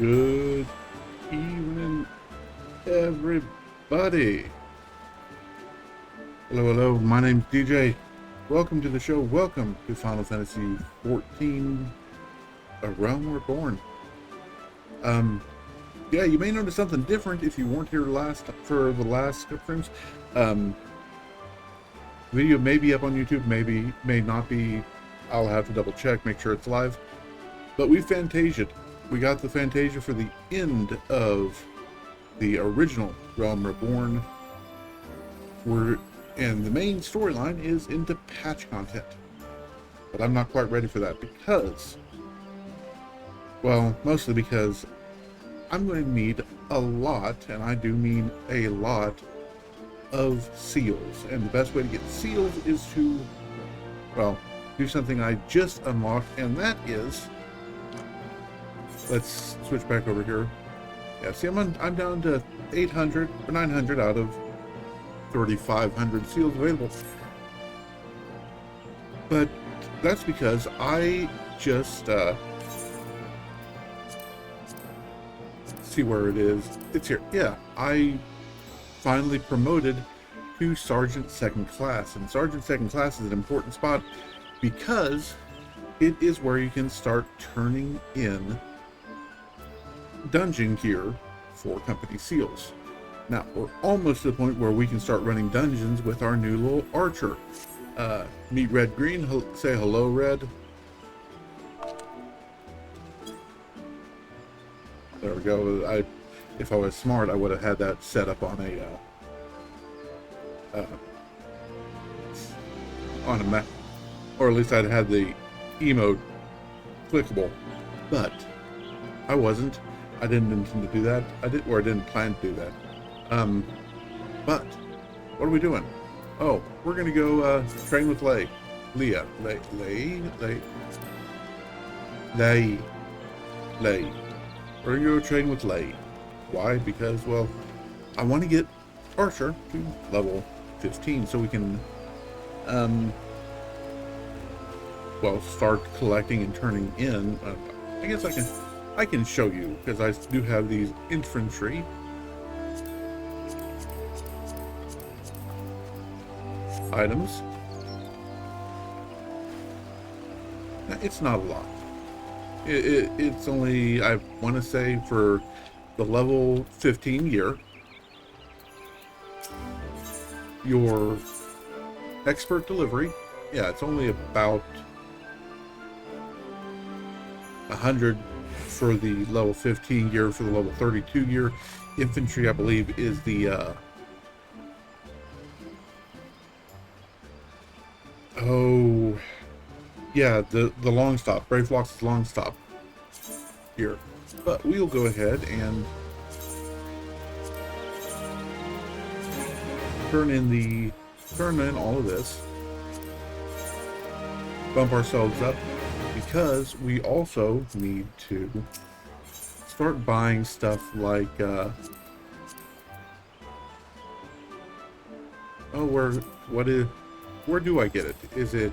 Good evening, everybody. Hello, my name's DJ. Welcome to the show. Welcome to Final Fantasy 14, A Realm Reborn. Yeah, you may notice something different if you weren't here for the last streams. Video may be up on YouTube, may not be. I'll have to double check, make sure it's live. But we Fantasia'd. We got the Fantasia for the end of the original Realm Reborn. And the main storyline is into patch content. But I'm not quite ready for that because, well, mostly because I'm going to need a lot, and I do mean a lot, of seals. And the best way to get seals is to, well, do something I just unlocked, and that is, let's switch back over here. Yeah, see, I'm down to 800 or 900 out of 3,500 seals available. But that's because I just see where it is. It's here. Yeah, I finally promoted to Sergeant Second Class, and Sergeant Second Class is an important spot because it is where you can start turning in dungeon gear for company seals. Now we're almost to the point where we can start running dungeons with our new little archer. Meet Red Greene. Say hello, Red. There we go. If I was smart, I would have had that set up on a Mac, or at least I'd had the emote clickable. But I wasn't. I didn't intend to do that. I didn't plan to do that. But what are we doing? Oh, we're gonna go train with Leigh. Leah. Leigh. We're gonna go train with Leigh. Why? Because, well, I want to get Archer to level 15 so we can, well, start collecting and turning in. I guess I can show you because I do have these infantry. Items. Now, it's not a lot. It's only, I want to say, for the level 15 gear, your expert delivery, yeah, it's only about 100 for the level 15 gear. For the level 32 gear, infantry, I believe, is the oh yeah, the long stop, Brave Flock's long stop here. But we'll go ahead and turn in all of this, bump ourselves up, because we also need to start buying stuff like where do I get it? Is it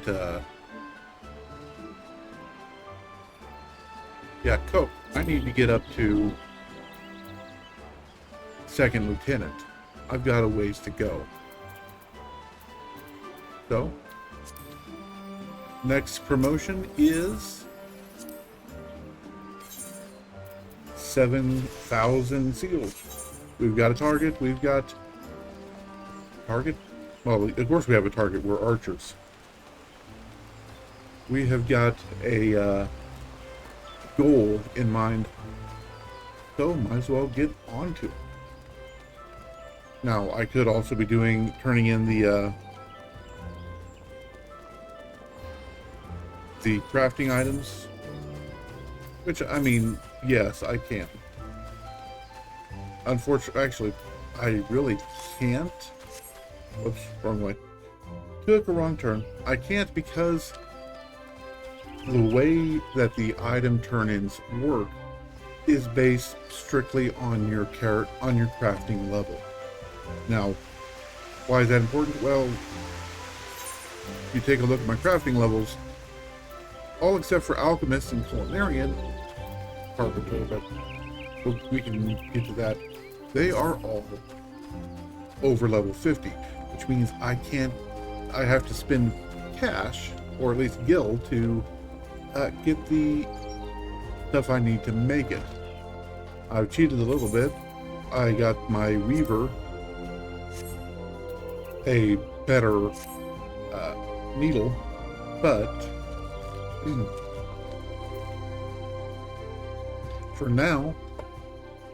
yeah, Coke. I need to get up to second lieutenant. I've got a ways to go. So, next promotion is 7,000 seals. We've got a target. Well, of course we have a target. We're archers. We have got a goal in mind, so might as well get on to it. Now, I could also be turning in the crafting items, which, I mean, yes, I can. Unfortunately, actually, I really can't. Whoops, wrong way. Took a wrong turn. I can't because the way that the item turn-ins work is based strictly on your crafting level. Now, why is that important? Well, if you take a look at my crafting levels, all except for alchemist and culinarian, carpenter, but Well, we can get to that. They are all over level 50, which means I have to spend cash, or at least gil, to get the stuff I need to make it. I've cheated a little bit. I got my weaver a better needle, but for now,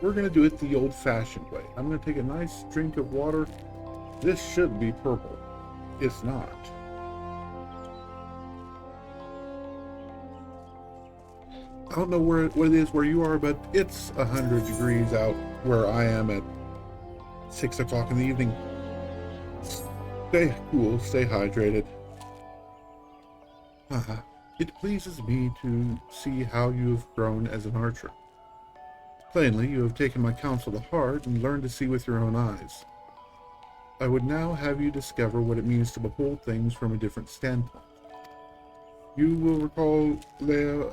we're going to do it the old-fashioned way. I'm going to take a nice drink of water. This should be purple. It's not. I don't know what it is where you are, but it's 100 degrees out where I am at 6 o'clock in the evening. Stay cool, stay hydrated. It pleases me to see how you have grown as an archer. Plainly, you have taken my counsel to heart and learned to see with your own eyes. I would now have you discover what it means to behold things from a different standpoint. You will recall Lea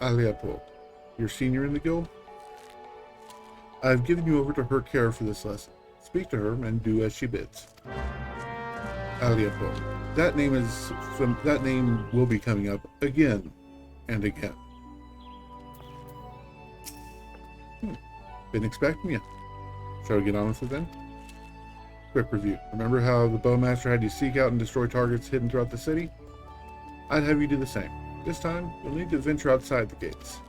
Aliapo, your senior in the guild. I've given you over to her care for this lesson. Speak to her and do as she bids. Aliapo. That name will be coming up again and again. Been expecting you. Shall we get on with it then? Quick review. Remember how the bowmaster had you seek out and destroy targets hidden throughout the city? I'd have you do the same. This time, you'll need to venture outside the gates.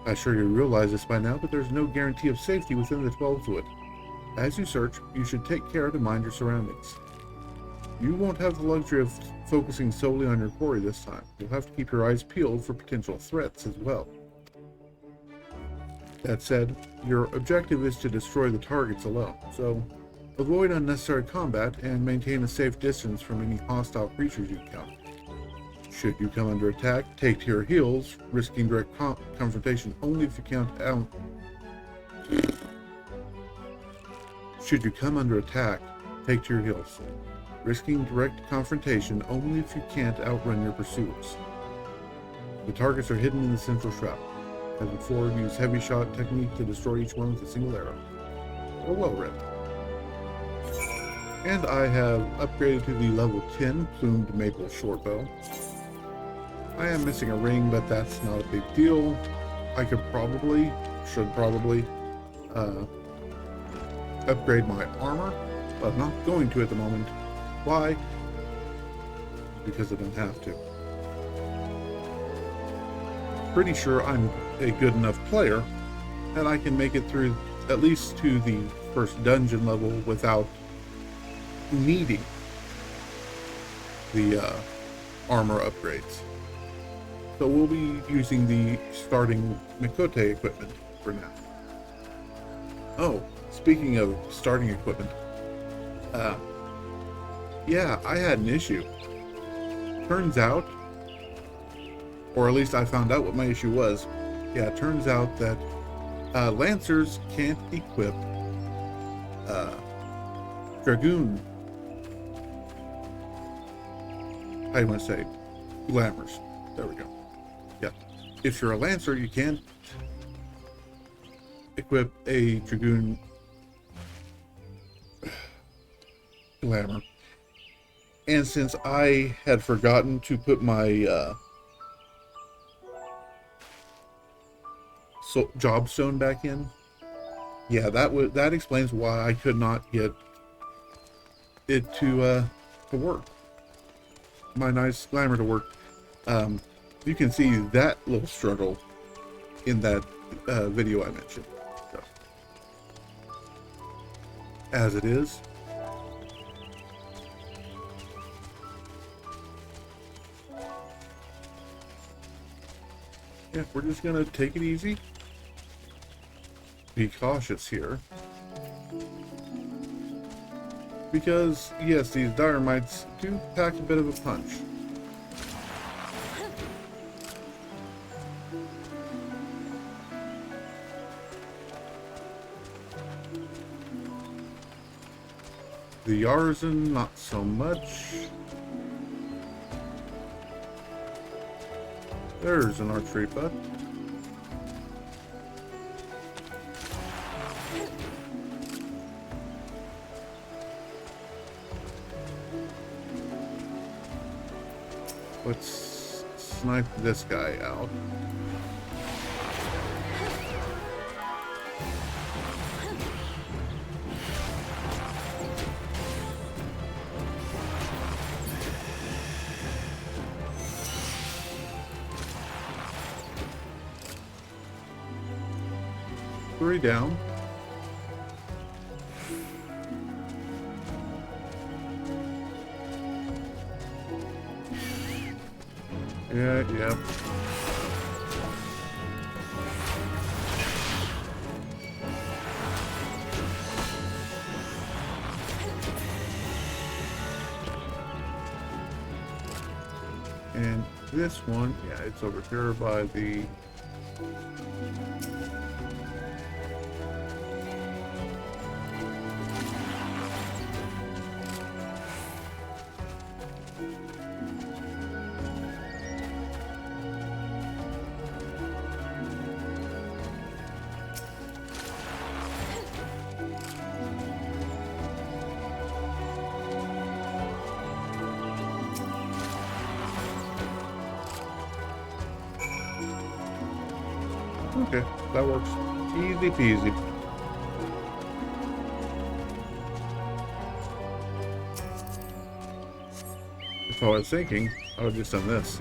I'm sure you realize this by now, but there's no guarantee of safety within the 12's Wood. As you search, you should take care to mind your surroundings. You won't have the luxury of focusing solely on your quarry this time. You'll have to keep your eyes peeled for potential threats as well. That said, your objective is to destroy the targets alone, so avoid unnecessary combat and maintain a safe distance from any hostile creatures you encounter. Should you come under attack, take to your heels, risking direct confrontation only if you can't Should you come under attack, take to your heels, risking direct confrontation only if you can't outrun your pursuers. The targets are hidden in the central shroud. As before, use heavy shot technique to destroy each one with a single arrow. Or well read. And I have upgraded to the level 10 plumed maple shortbow. I am missing a ring, but that's not a big deal. I should probably upgrade my armor, but I'm not going to at the moment. Why? Because I don't have to. Pretty sure I'm a good enough player that I can make it through at least to the first dungeon level without needing the armor upgrades. So we'll be using the starting Mikote equipment for now. Oh, speaking of starting equipment, yeah, I had an issue. Turns out, or at least I found out what my issue was. Yeah, it turns out that Lancers can't equip Dragoon. How do you want to say? Glamours. There we go. Yeah. If you're a Lancer, you can't equip a Dragoon Glamour. And since I had forgotten to put my job stone back in, yeah, that explains why I could not get it to work. My nice glamour to work. You can see that little struggle in that video I mentioned. So, as it is, yeah, we're just gonna take it easy. Be cautious here. Because, yes, these dynamites do pack a bit of a punch. The Yarzan, not so much. There's an archery butt. Let's snipe this guy out. Three down. Yeah. And this one, yeah, it's over here by the... Okay, that works. Easy peasy. If I was thinking, I would have just done this.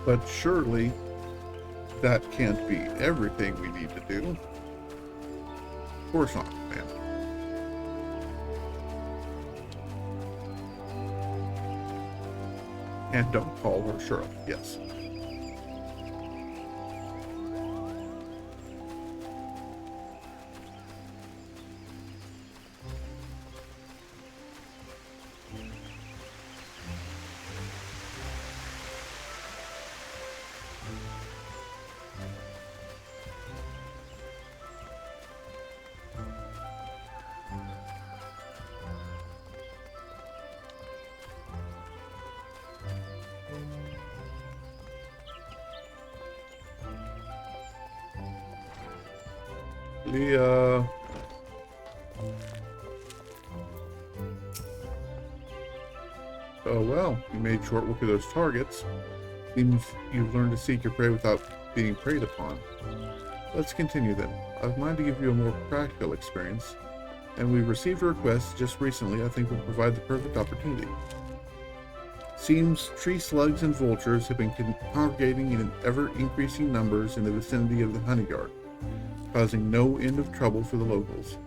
But surely that can't be everything we need to do. Of course not, man. And don't call her Shirley, yes. Oh well, you made short work of those targets. Seems you've learned to seek your prey without being preyed upon. Let's continue then. I've mind to give you a more practical experience, and we've received a request just recently I think will provide the perfect opportunity. Seems tree slugs and vultures have been congregating in ever-increasing numbers in the vicinity of the honey yard, causing no end of trouble for the locals.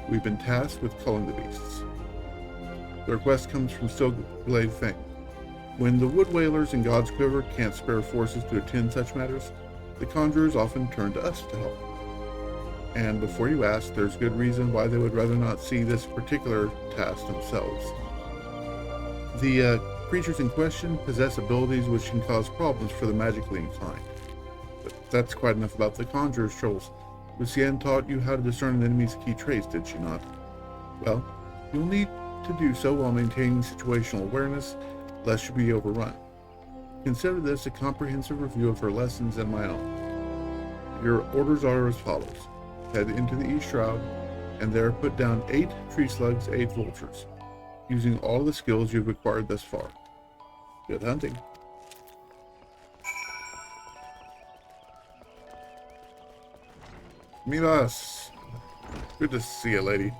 We've been tasked with culling the beasts. The request comes from Stillglade Fang. When the wood whalers in God's Quiver can't spare forces to attend such matters, the conjurers often turn to us to help. And before you ask, there's good reason why they would rather not see this particular task themselves. The creatures in question possess abilities which can cause problems for the magically inclined. But that's quite enough about the conjurer's troubles. Lucienne taught you how to discern an enemy's key traits, did she not? Well, you'll need to do so while maintaining situational awareness, lest you be overrun. Consider this a comprehensive review of her lessons and my own. Your orders are as follows. Head into the East Shroud, and there put down 8 tree slugs, 8 vultures, using all the skills you've acquired thus far. Good hunting. Milas, good to see you, lady.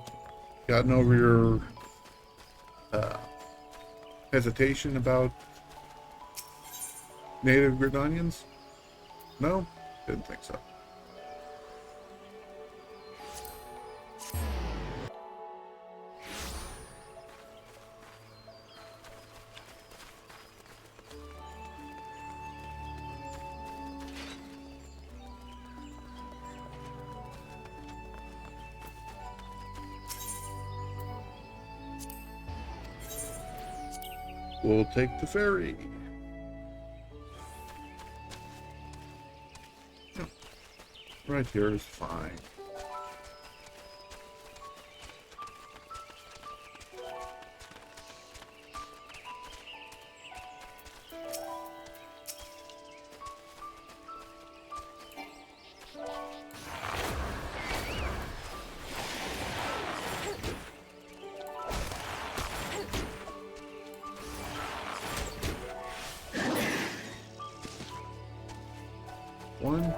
Gotten over your hesitation about native Gridanians? No? Didn't think so. We'll take the ferry. Right here is fine. One.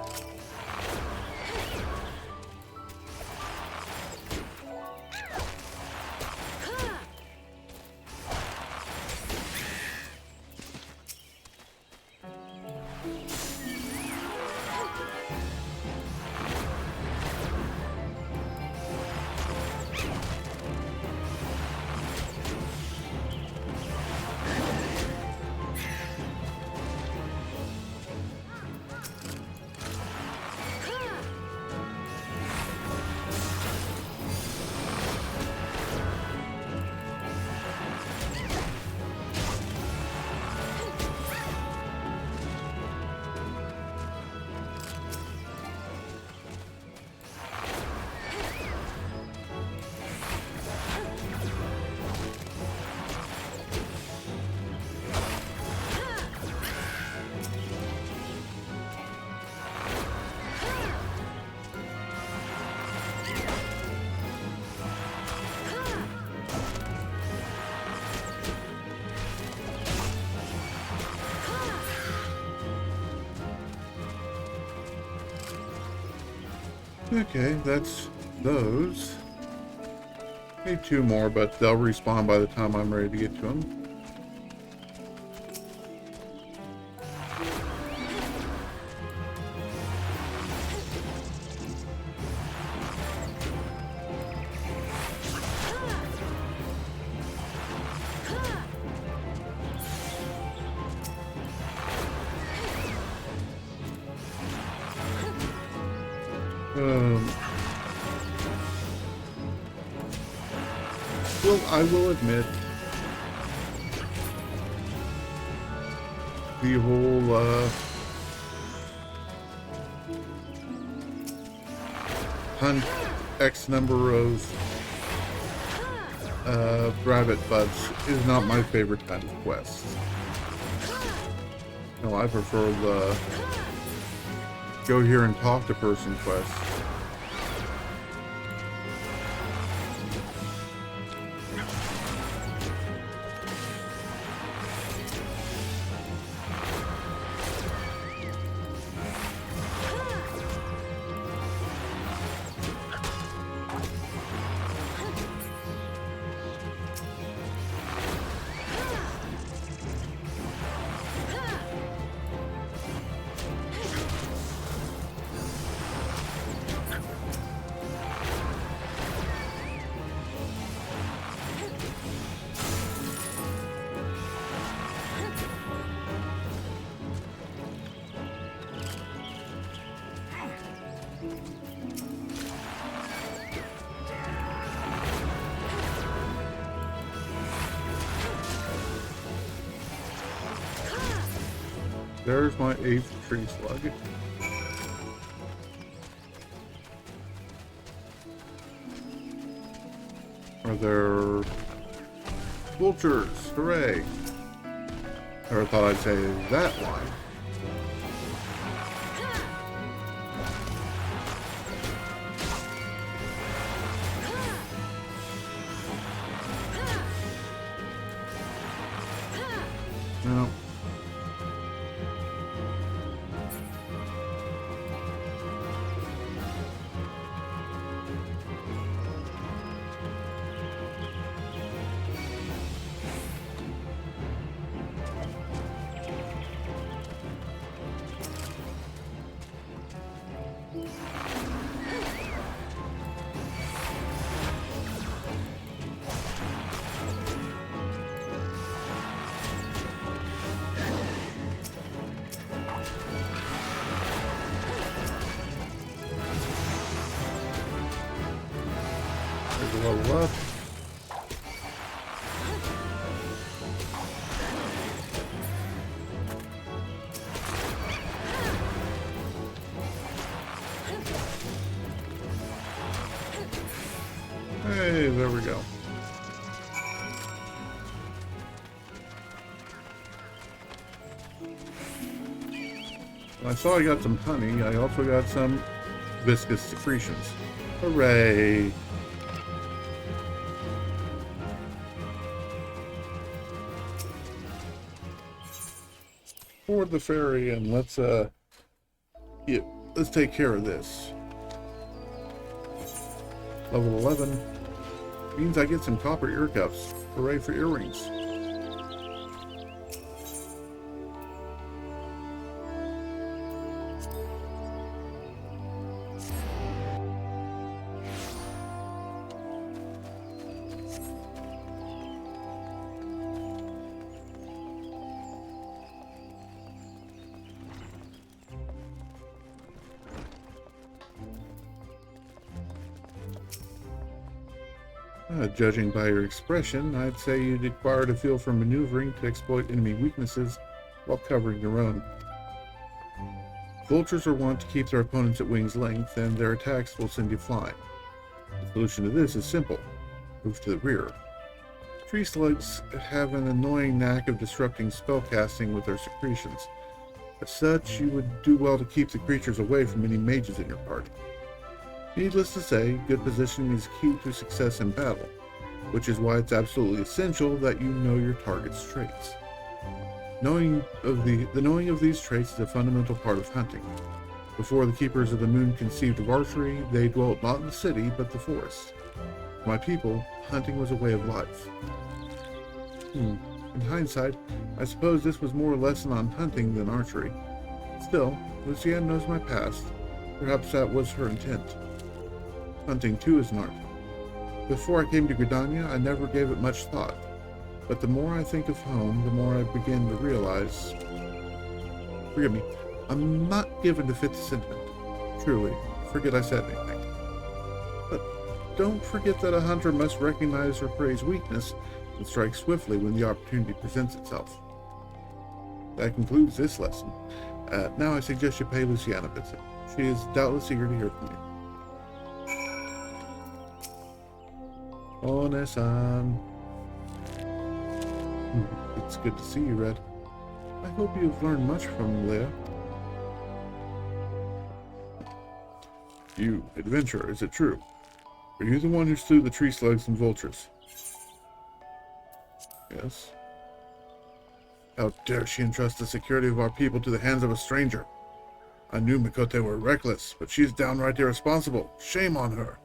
Okay, that's those. Need two more, but they'll respawn by the time I'm ready to get to them. Well, I will admit, the whole hunt X number of rabbit butts is not my favorite kind of quest. No, I prefer the go here and talk to person quest. There's my 8th tree slug. Are there vultures? Hooray! Never thought I'd say that line. No. Level up. Hey, there we go. I saw I got some honey. I also got some viscous secretions. Hooray! Board the ferry and let's take care of this. Level 11 means I get some copper ear cuffs. Hooray for earrings. Judging by your expression, I'd say you'd acquired a feel for maneuvering to exploit enemy weaknesses while covering your own. Vultures are wont to keep their opponents at wing's length, and their attacks will send you flying. The solution to this is simple. Move to the rear. Tree slugs have an annoying knack of disrupting spellcasting with their secretions. As such, you would do well to keep the creatures away from any mages in your party. Needless to say, good positioning is key to success in battle, which is why it's absolutely essential that you know your target's traits. Knowing of these traits is a fundamental part of hunting. Before the Keepers of the Moon conceived of archery, they dwelt not in the city, but the forest. For my people, hunting was a way of life. In hindsight, I suppose this was more a lesson on hunting than archery. Still, Lucienne knows my past. Perhaps that was her intent. Hunting, too, is an art. Before I came to Gridania, I never gave it much thought. But the more I think of home, the more I begin to realize... Forgive me, I'm not given to fit the sentiment. Truly, forget I said anything. But don't forget that a hunter must recognize her prey's weakness and strike swiftly when the opportunity presents itself. That concludes this lesson. Now I suggest you pay Lucienne a visit. She is doubtless eager to hear from you. One-san. It's good to see you, Red. I hope you've learned much from Leah. You, adventurer, is it true? Are you the one who slew the tree slugs and vultures? Yes. How dare she entrust the security of our people to the hands of a stranger? I knew Mikote were reckless, but she's downright irresponsible. Shame on her.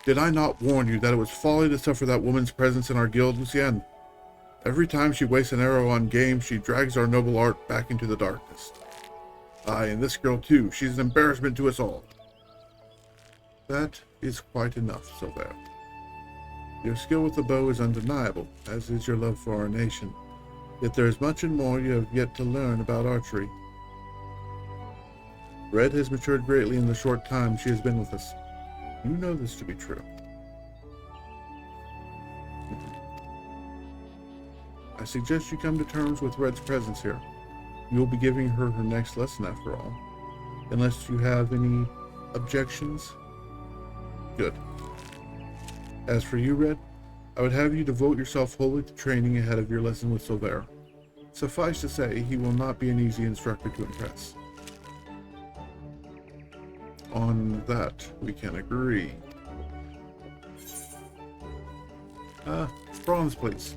Did I not warn you that it was folly to suffer that woman's presence in our guild, Lucienne? Every time she wastes an arrow on game, she drags our noble art back into the darkness. Aye, and this girl too. She's an embarrassment to us all. That is quite enough, Sylvain. Your skill with the bow is undeniable, as is your love for our nation. Yet there is much and more you have yet to learn about archery. Red has matured greatly in the short time she has been with us. You know this to be true. I suggest you come to terms with Red's presence here. You will be giving her her next lesson after all. Unless you have any objections? Good. As for you, Red, I would have you devote yourself wholly to training ahead of your lesson with Silver. Suffice to say, he will not be an easy instructor to impress. On that, we can agree. Bronze, please.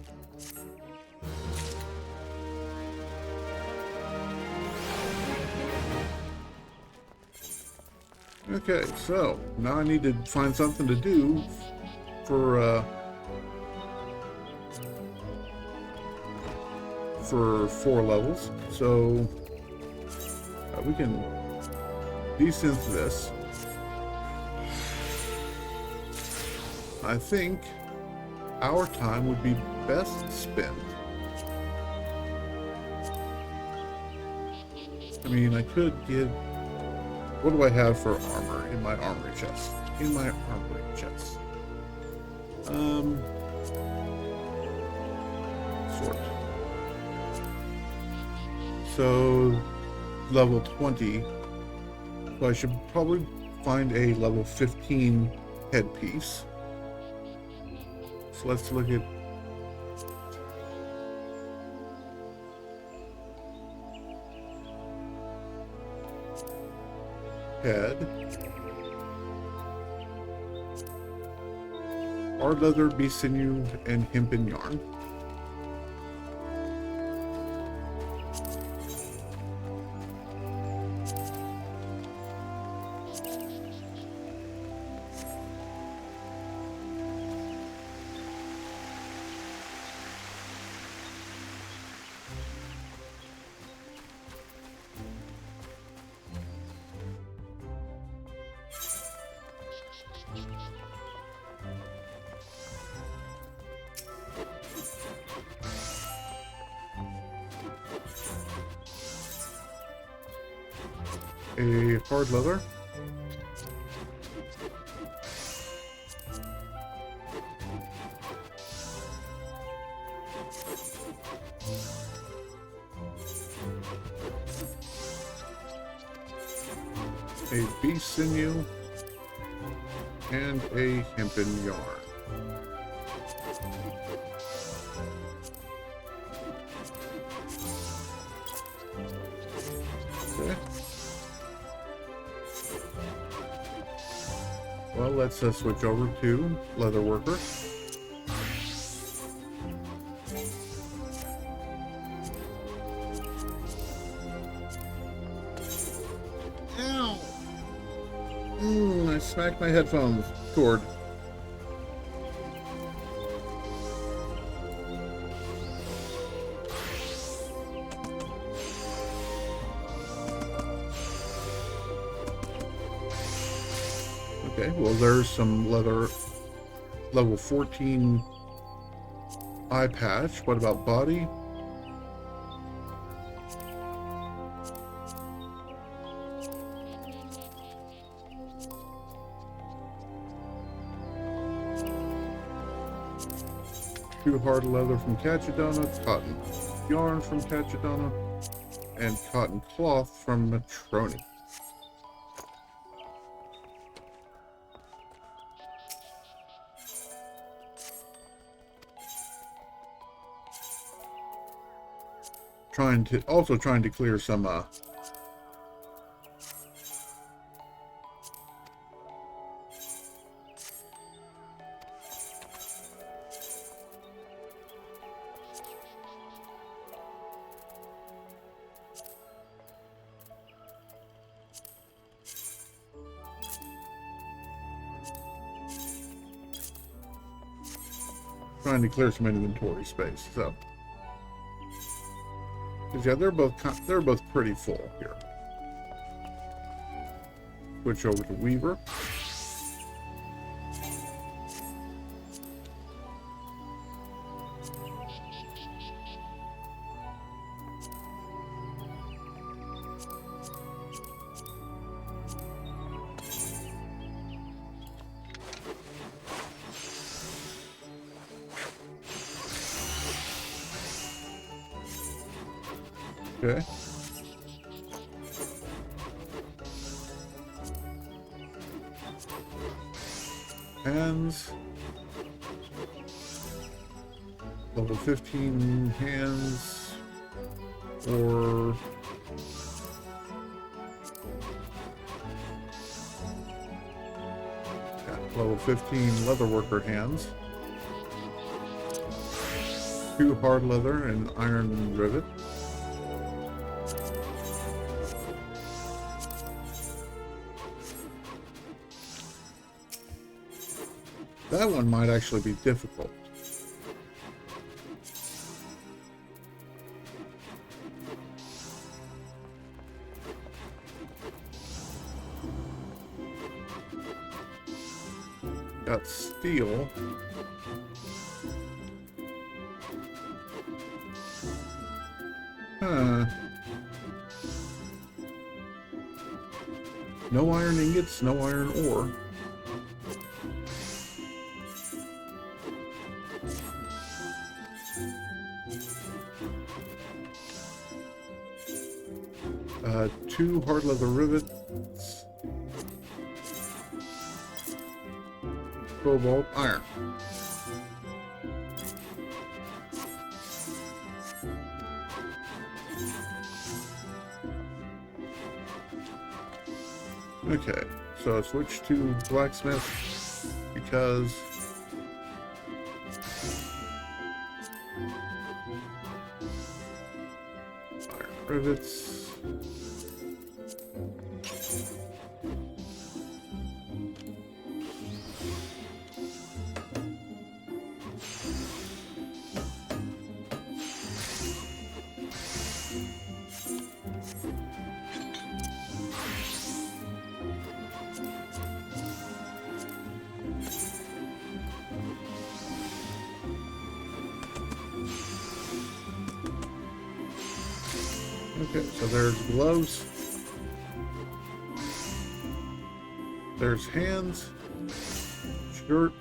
Okay, so now I need to find something to do for 4 levels. So we can desynth this. I think our time would be best spent. I mean, I could get... What do I have for armor in my armory chest? In my armory chest. Sort. So, level 20. So I should probably find a level 15 headpiece. So let's look at head. Hard leather, bee sinew, and hempen yarn. A hard leather. A bee sinew and a hempen yarn. Okay. Well, let's switch over to leather worker. Ow! I smacked my headphones cord. Okay, well there's some leather level 14 eye patch. What about body? Two hard leather from Cachedona, cotton yarn from Cachedona, and cotton cloth from Matroni. Trying to clear some trying to clear some inventory space. So, yeah, they're both pretty full here. Switch over to Weaver. Okay. Hands. Level 15 hands. Or level 15 leatherworker hands. 2 hard leather and iron rivet. That one might actually be difficult. Got steel. Huh. No iron ingots, no iron ore. Two hard leather rivets. cobalt iron. Okay, so switch to blacksmith because iron rivets. Okay, so there's gloves. There's hands, shirt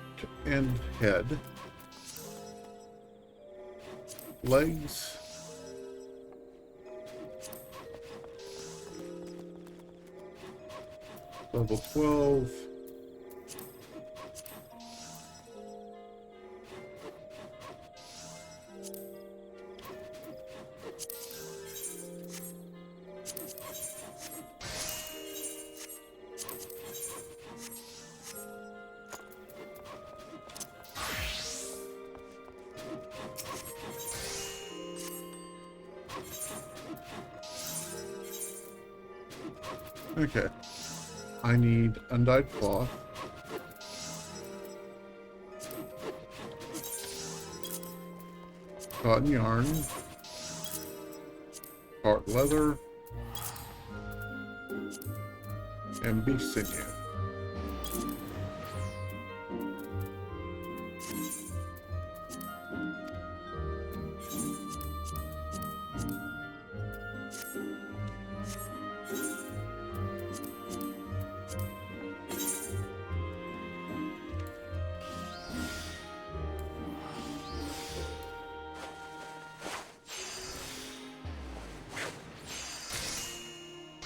and head, legs, level 12, okay. I need undyed cloth, cotton yarn, part leather, and beef sinew.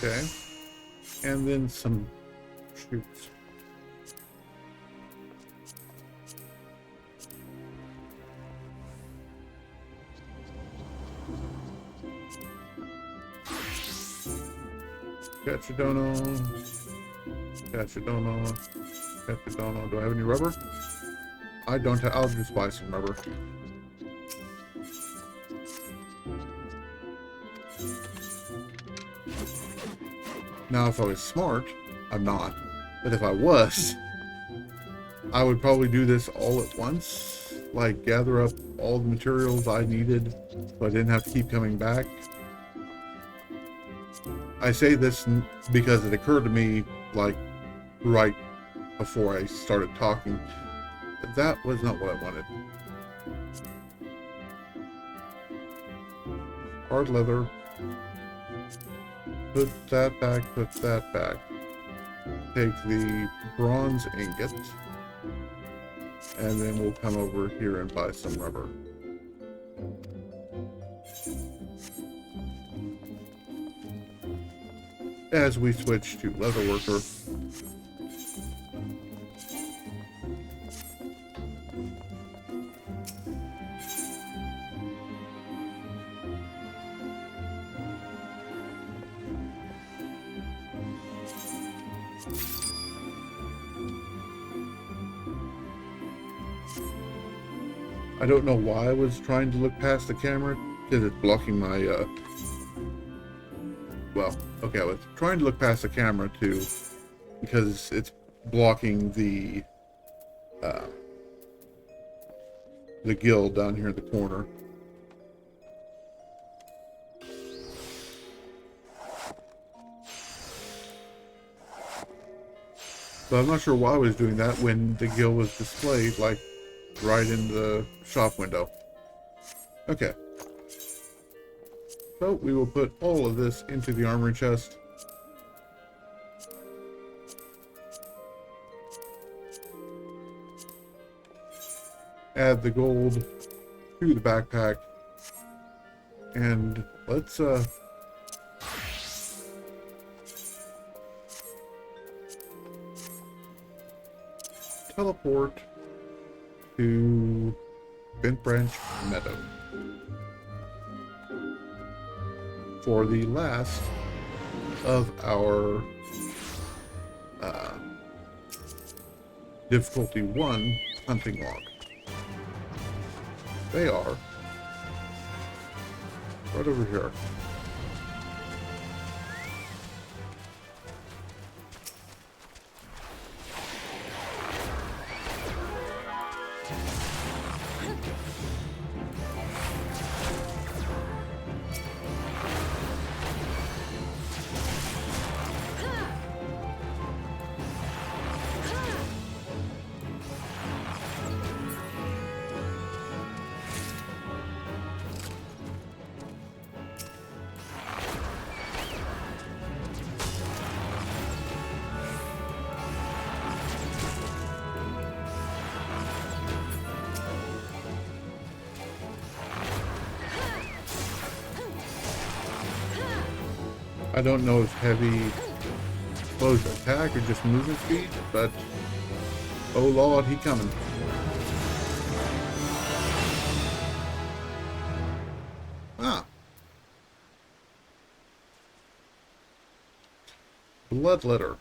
Okay, and then some shoots. Gotcha, dono. Gotcha, dono. Gotcha, dono. Do I have any rubber? I don't have. I'll just buy some rubber. Now, if I was smart, I'm not. But if I was, I would probably do this all at once. Like, gather up all the materials I needed so I didn't have to keep coming back. I say this because it occurred to me, like, right before I started talking. But that was not what I wanted. Hard leather. Put that back, put that back. Take the bronze ingot. And then we'll come over here and buy some rubber. As we switch to leather worker. I don't know why I was trying to look past the camera, because it's blocking my, well, okay, I was trying to look past the camera too, because it's blocking the guild down here in the corner. But I'm not sure why I was doing that when the guild was displayed, like, right in the shop window. Okay. So we will put all of this into the armory chest. Add the gold to the backpack. And let's teleport to Bent Branch Meadow for the last of our difficulty 1 hunting log. They are right over here. I don't know if heavy blows attack or just movement speed, but oh lord, he coming. Ah. Bloodletter.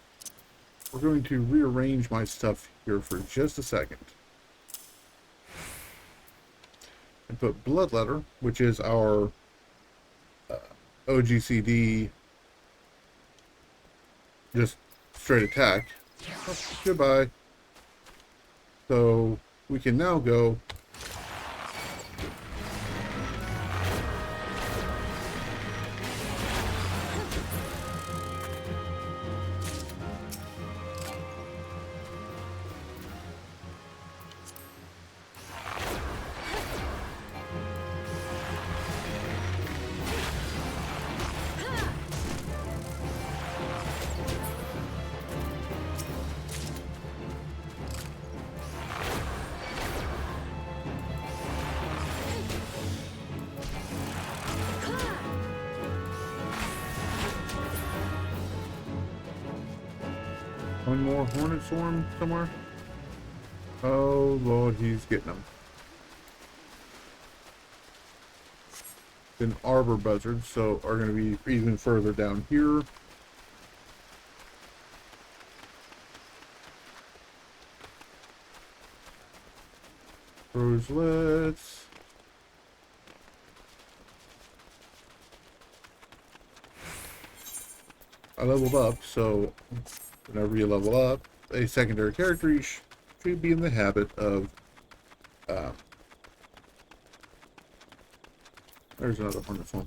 We're going to rearrange my stuff here for just a second. And put Bloodletter, which is our OGCD just straight attack. Oh, goodbye. So we can now go one more hornet swarm somewhere. Oh lord, he's getting them. Then arbor buzzards, so are going to be even further down here. Roselets. I leveled up, so whenever you level up, a secondary character should be in the habit of there's another wonderful.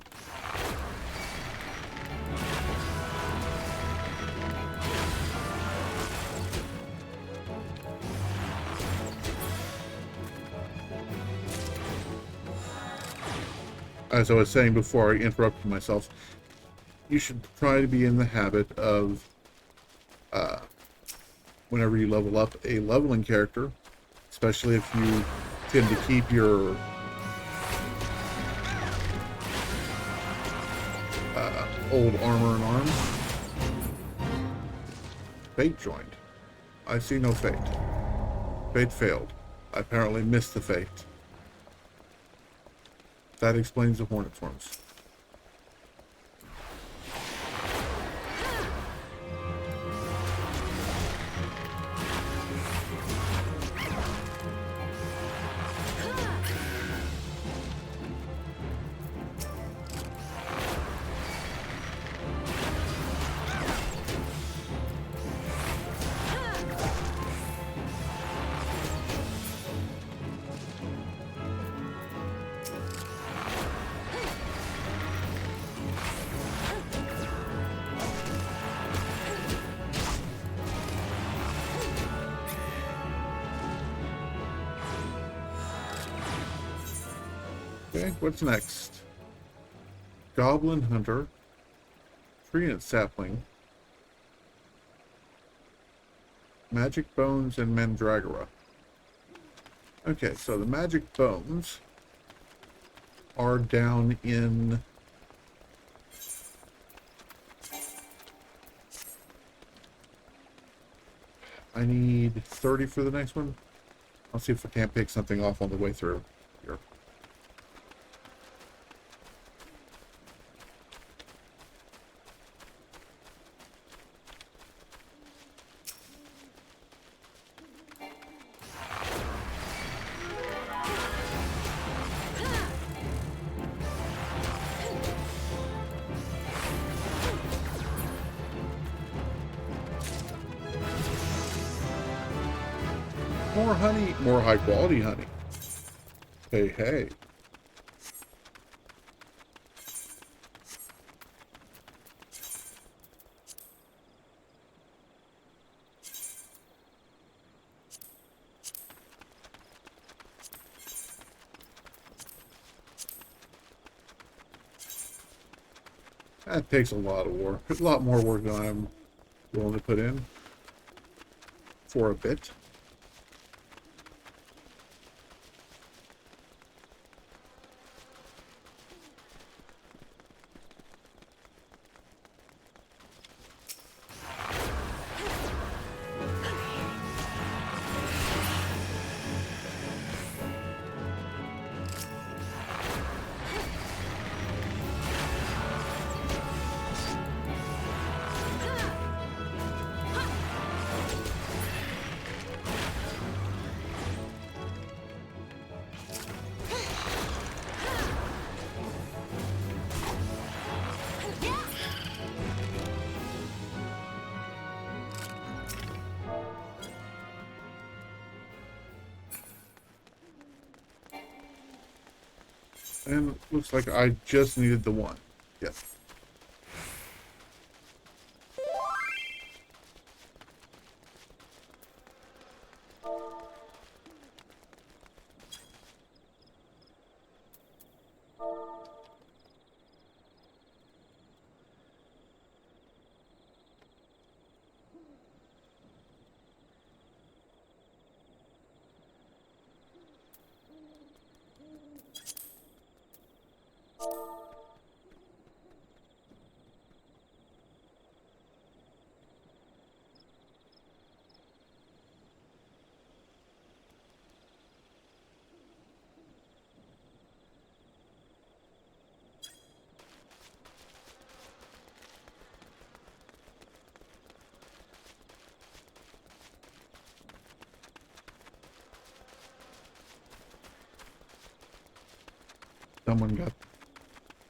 As I was saying before I interrupted myself, you should try to be in the habit of whenever you level up a leveling character, especially if you tend to keep your old armor and arms. Fate joined. I see no fate. Fate failed. I apparently missed the fate. That explains the hornet swarms. Okay, what's next? Goblin Hunter, Tree and Sapling, Magic Bones, and Mandragora. Okay, so the Magic Bones are down in I need 30 for the next one. I'll see if I can't pick something off on the way through here. More honey, more high quality honey. Hey, hey. That takes a lot of work. A lot more work than I'm willing to put in for a bit. And looks like I just needed the one. Yes.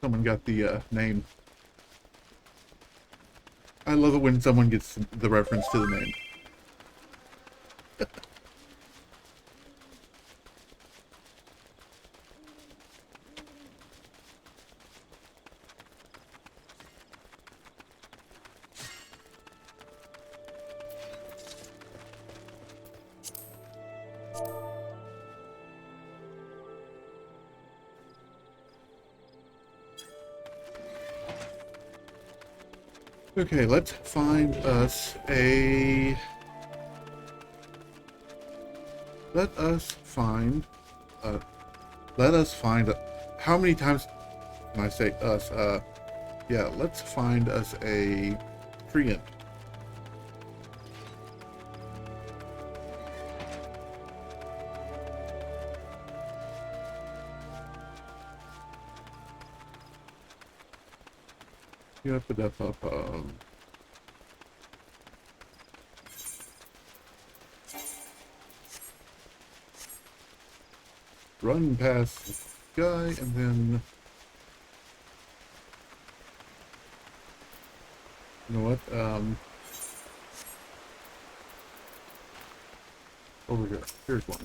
Someone got the name. I love it when someone gets the reference to the name. Okay, let's find us a... Let us find a... How many times can I say us? Yeah, let's find us a treant. Yeah, put that up. Run past this guy, and then... You know what? Over here. Here's one.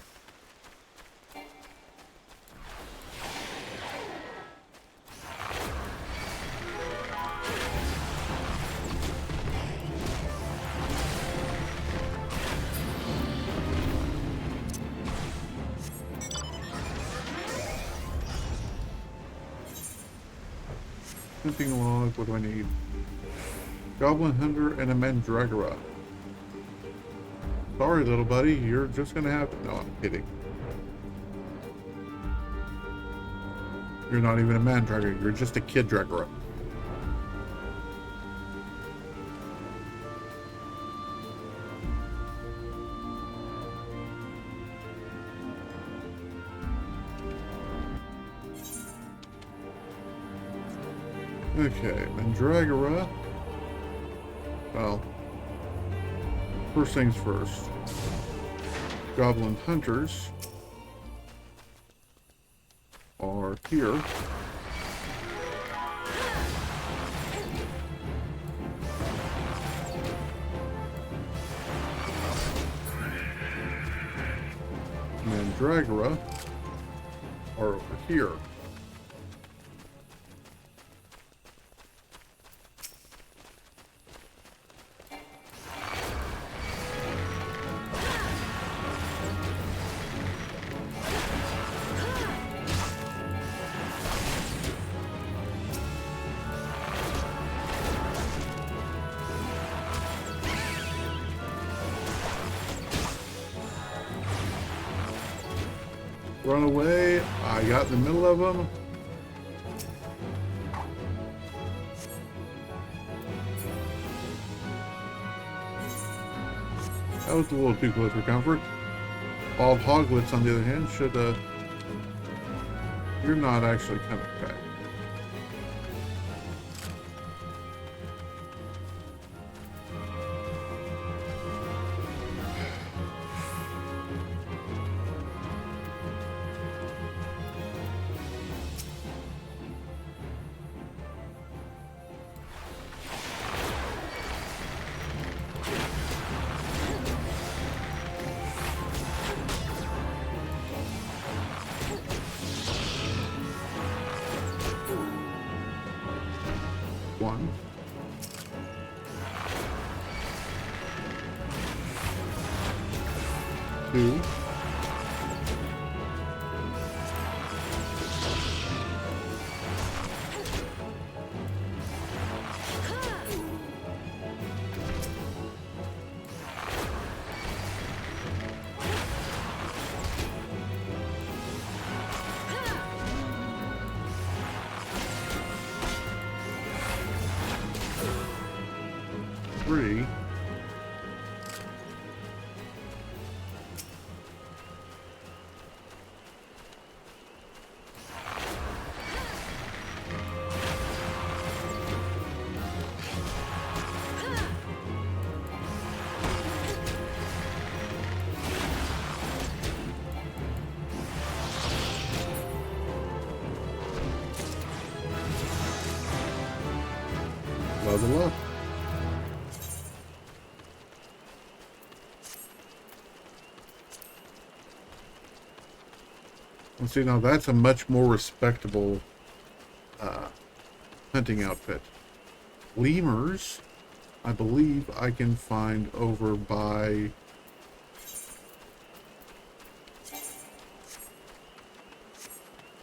Hunting log, what do I need? Goblin Hunter and a Mandragora. Sorry, little buddy, you're just gonna have to... No, I'm kidding. You're not even a Mandragora, you're just a Kid Dragora. Okay, Mandragora. Well, first things first. Goblin hunters are here. Mandragora are over here. Run away. I got in the middle of them. That was a little too close for comfort. Bald Hoglets, on the other hand, should, you're not actually coming back. One. Two. Three. Level up. And see, now that's a much more respectable hunting outfit. Lemurs, I believe I can find over by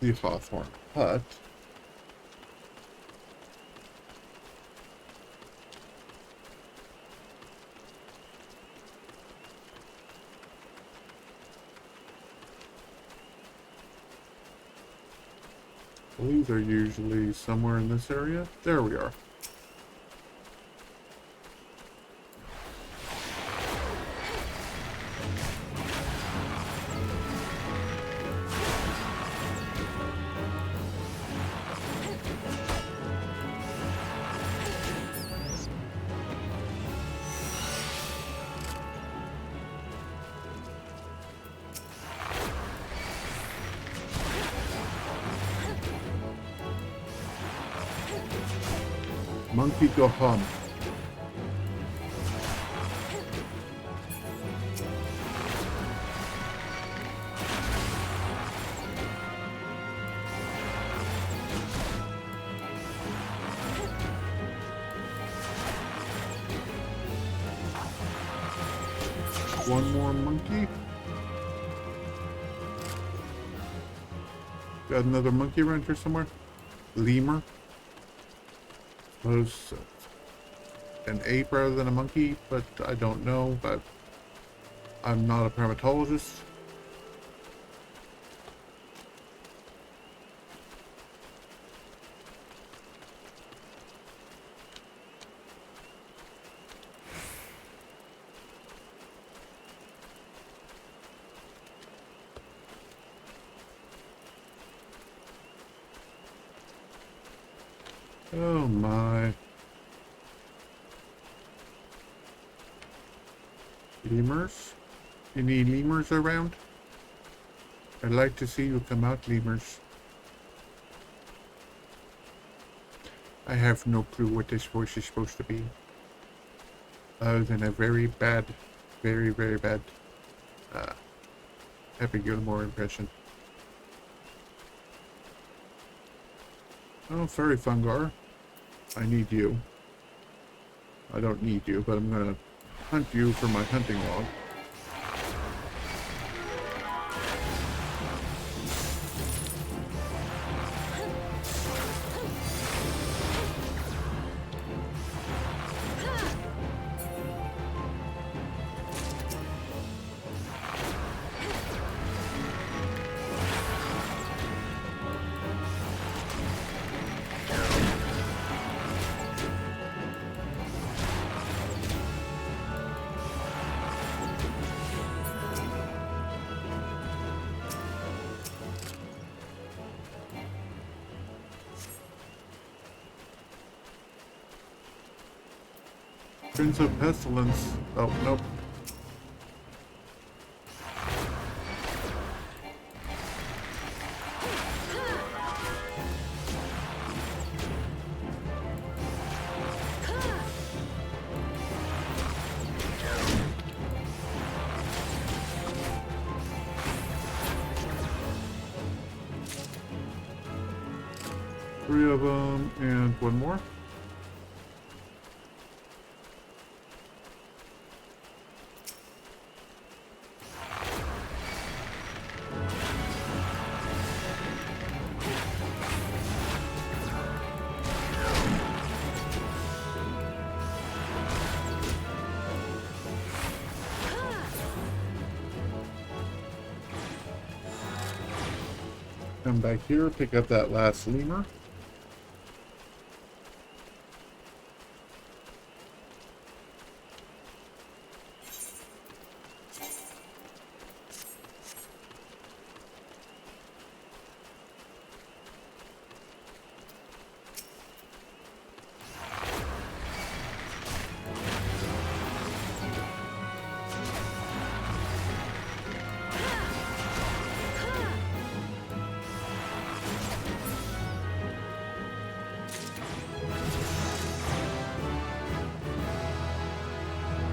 the Hawthorne Hut. I believe they're usually somewhere in this area. There we are. Monkey go hum. One more monkey. Got another monkey around here somewhere. Lemur. Suppose an ape rather than a monkey, but I don't know. But I'm not a primatologist. Oh my. Lemurs? Any lemurs around? I'd like to see you come out, lemurs. I have no clue what this voice is supposed to be. Other than a very bad, very, very bad, Happy Gilmore impression. Oh, furry fungar. I need you. I don't need you, but I'm gonna hunt you for my hunting log. Prince of Pestilence. Oh, nope. Three of them and one more. Come back here, pick up that last lemur.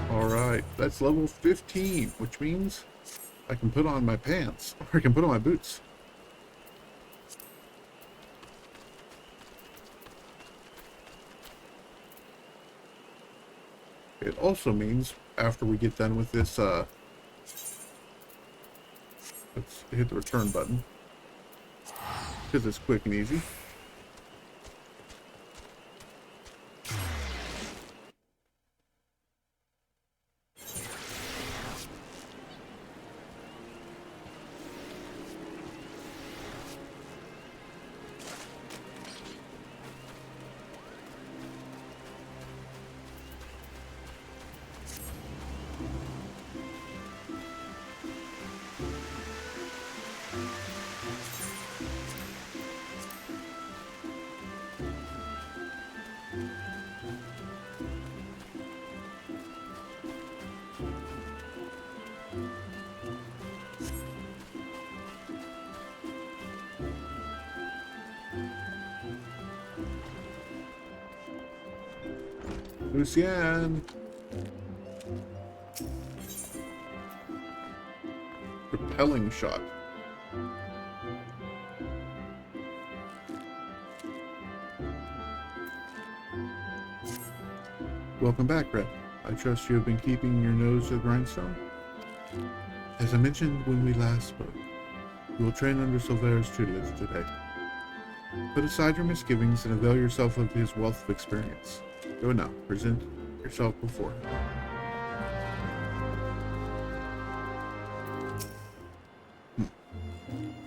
Alright, that's level 15, which means I can put on my pants, or I can put on my boots. It also means, after we get done with this, let's hit the return button, because it's quick and easy. Lucian! Repelling shot. Welcome back, Red. I trust you have been keeping your nose to the grindstone. As I mentioned when we last spoke, you will train under Silvera's tutelage today. Put aside your misgivings and avail yourself of his wealth of experience. Go now, present yourself before him.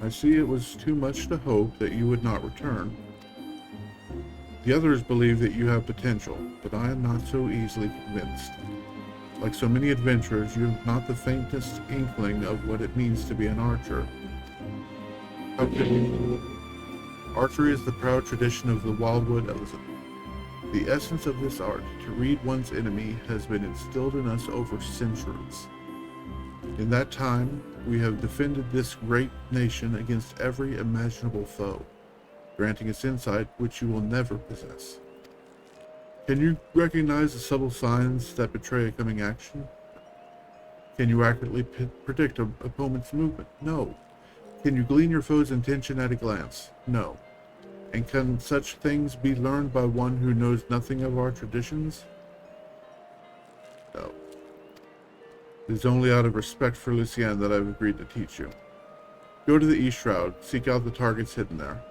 I see it was too much to hope that you would not return. The others believe that you have potential, but I am not so easily convinced. Like so many adventurers, you have not the faintest inkling of what it means to be an archer. How could you? Archery is the proud tradition of the Wildwood Elephant. The essence of this art, to read one's enemy, has been instilled in us over centuries. In that time, we have defended this great nation against every imaginable foe, granting us insight which you will never possess. Can you recognize the subtle signs that betray a coming action? Can you accurately predict an opponent's movement? No. Can you glean your foe's intention at a glance? No. And can such things be learned by one who knows nothing of our traditions? No. It is only out of respect for Lucien that I've agreed to teach you. Go to the East Shroud, seek out the targets hidden there,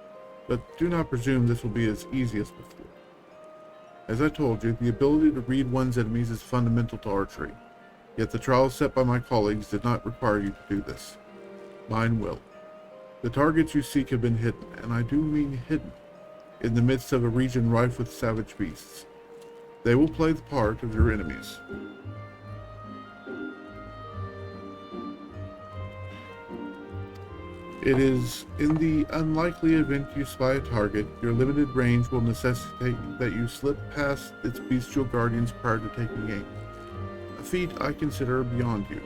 but do not presume this will be as easy as before. As I told you, the ability to read one's enemies is fundamental to archery, yet the trials set by my colleagues did not require you to do this. Mine will. The targets you seek have been hidden, and I do mean hidden, in the midst of a region rife with savage beasts. They will play the part of your enemies. It is in the unlikely event you spy a target, your limited range will necessitate that you slip past its bestial guardians prior to taking aim. A feat I consider beyond you.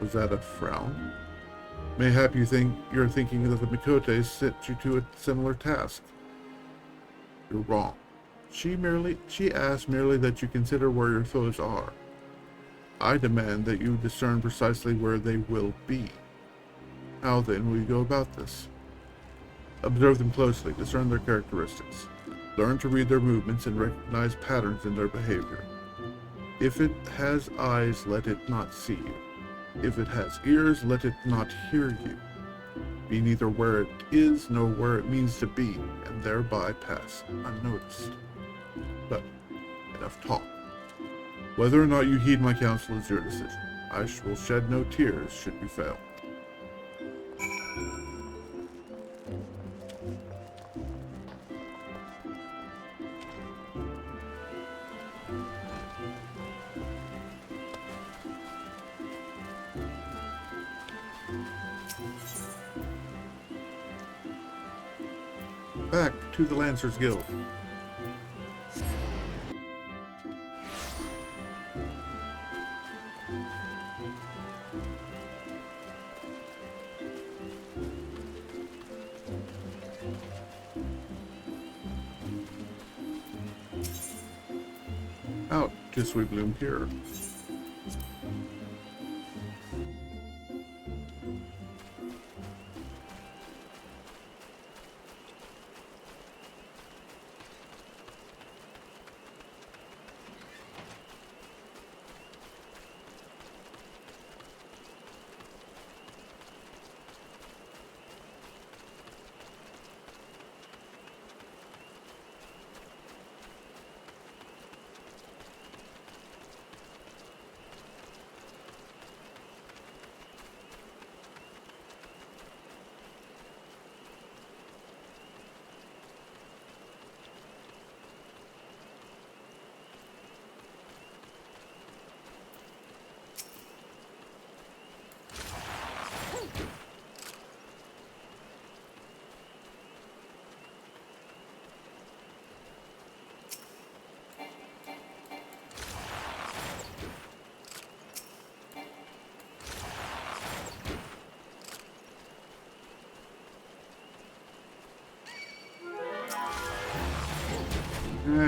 Was that a frown? Mayhap you're thinking that the Mikote sent you to a similar task. You're wrong. She asked merely that you consider where your foes are. I demand that you discern precisely where they will be. How then will you go about this? Observe them closely, discern their characteristics. Learn to read their movements and recognize patterns in their behavior. If it has eyes, let it not see you. If it has ears, let it not hear you. Be neither where it is nor where it means to be, and thereby pass unnoticed. But enough talk. Whether or not you heed my counsel is your decision. I will shed no tears should you fail. Back to the Lancers Guild. Out to Sweet Bloom Pier.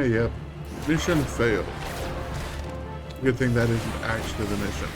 Yep. Mission failed. Good thing that isn't actually the mission.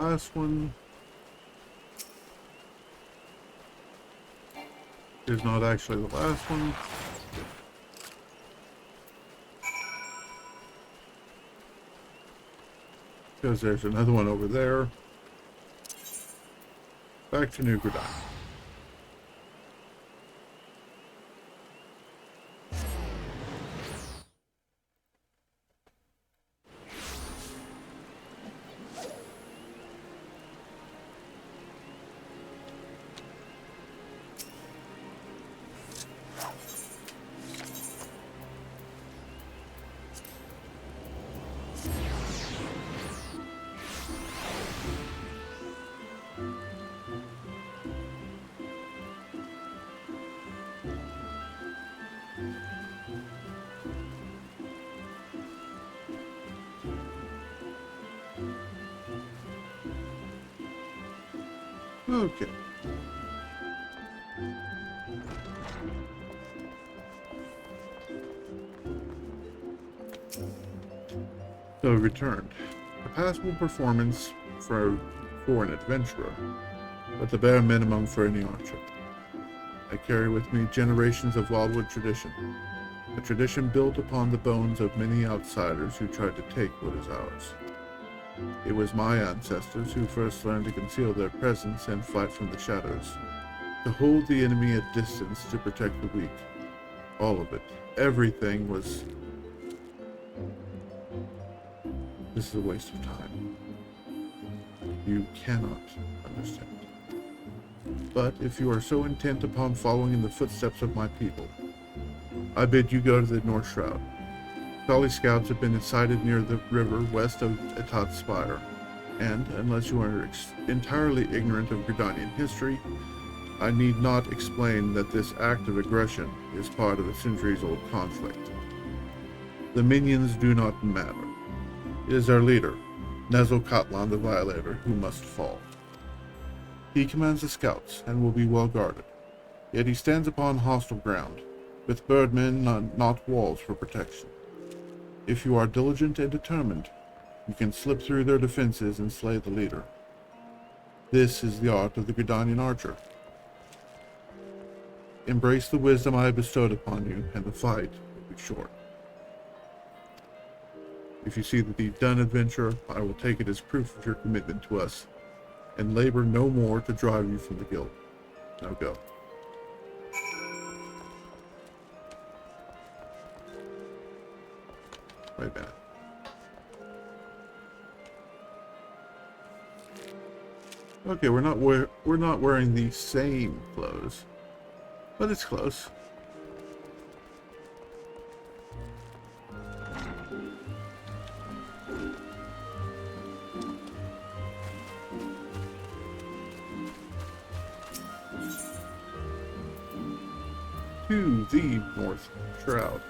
last one is not actually the last one. Because there's another one over there. Back to New Greene. Okay. So returned. A passable performance for an adventurer, but the bare minimum for any archer. I carry with me generations of wildwood tradition, a tradition built upon the bones of many outsiders who tried to take what is ours. It was my ancestors who first learned to conceal their presence and fight from the shadows, to hold the enemy at distance to protect the weak. All of it. Everything was... This is a waste of time. You cannot understand. But if you are so intent upon following in the footsteps of my people, I bid you go to the North Shroud. Valley scouts have been sighted near the river west of Etat's Spire, and, unless you are entirely ignorant of Gridanian history, I need not explain that this act of aggression is part of a centuries-old conflict. The minions do not matter. It is our leader, Nezocatlan the Violator, who must fall. He commands the scouts, and will be well guarded, yet he stands upon hostile ground, with birdmen, not walls, for protection. If you are diligent and determined, you can slip through their defenses and slay the leader. This is the art of the Gridanian archer. Embrace the wisdom I have bestowed upon you, and the fight will be short. If you see the deed done, adventurer, I will take it as proof of your commitment to us, and labor no more to drive you from the guild. Now go. Wait a minute. Okay, we're not wearing the same clothes, but it's close. To the North Shroud.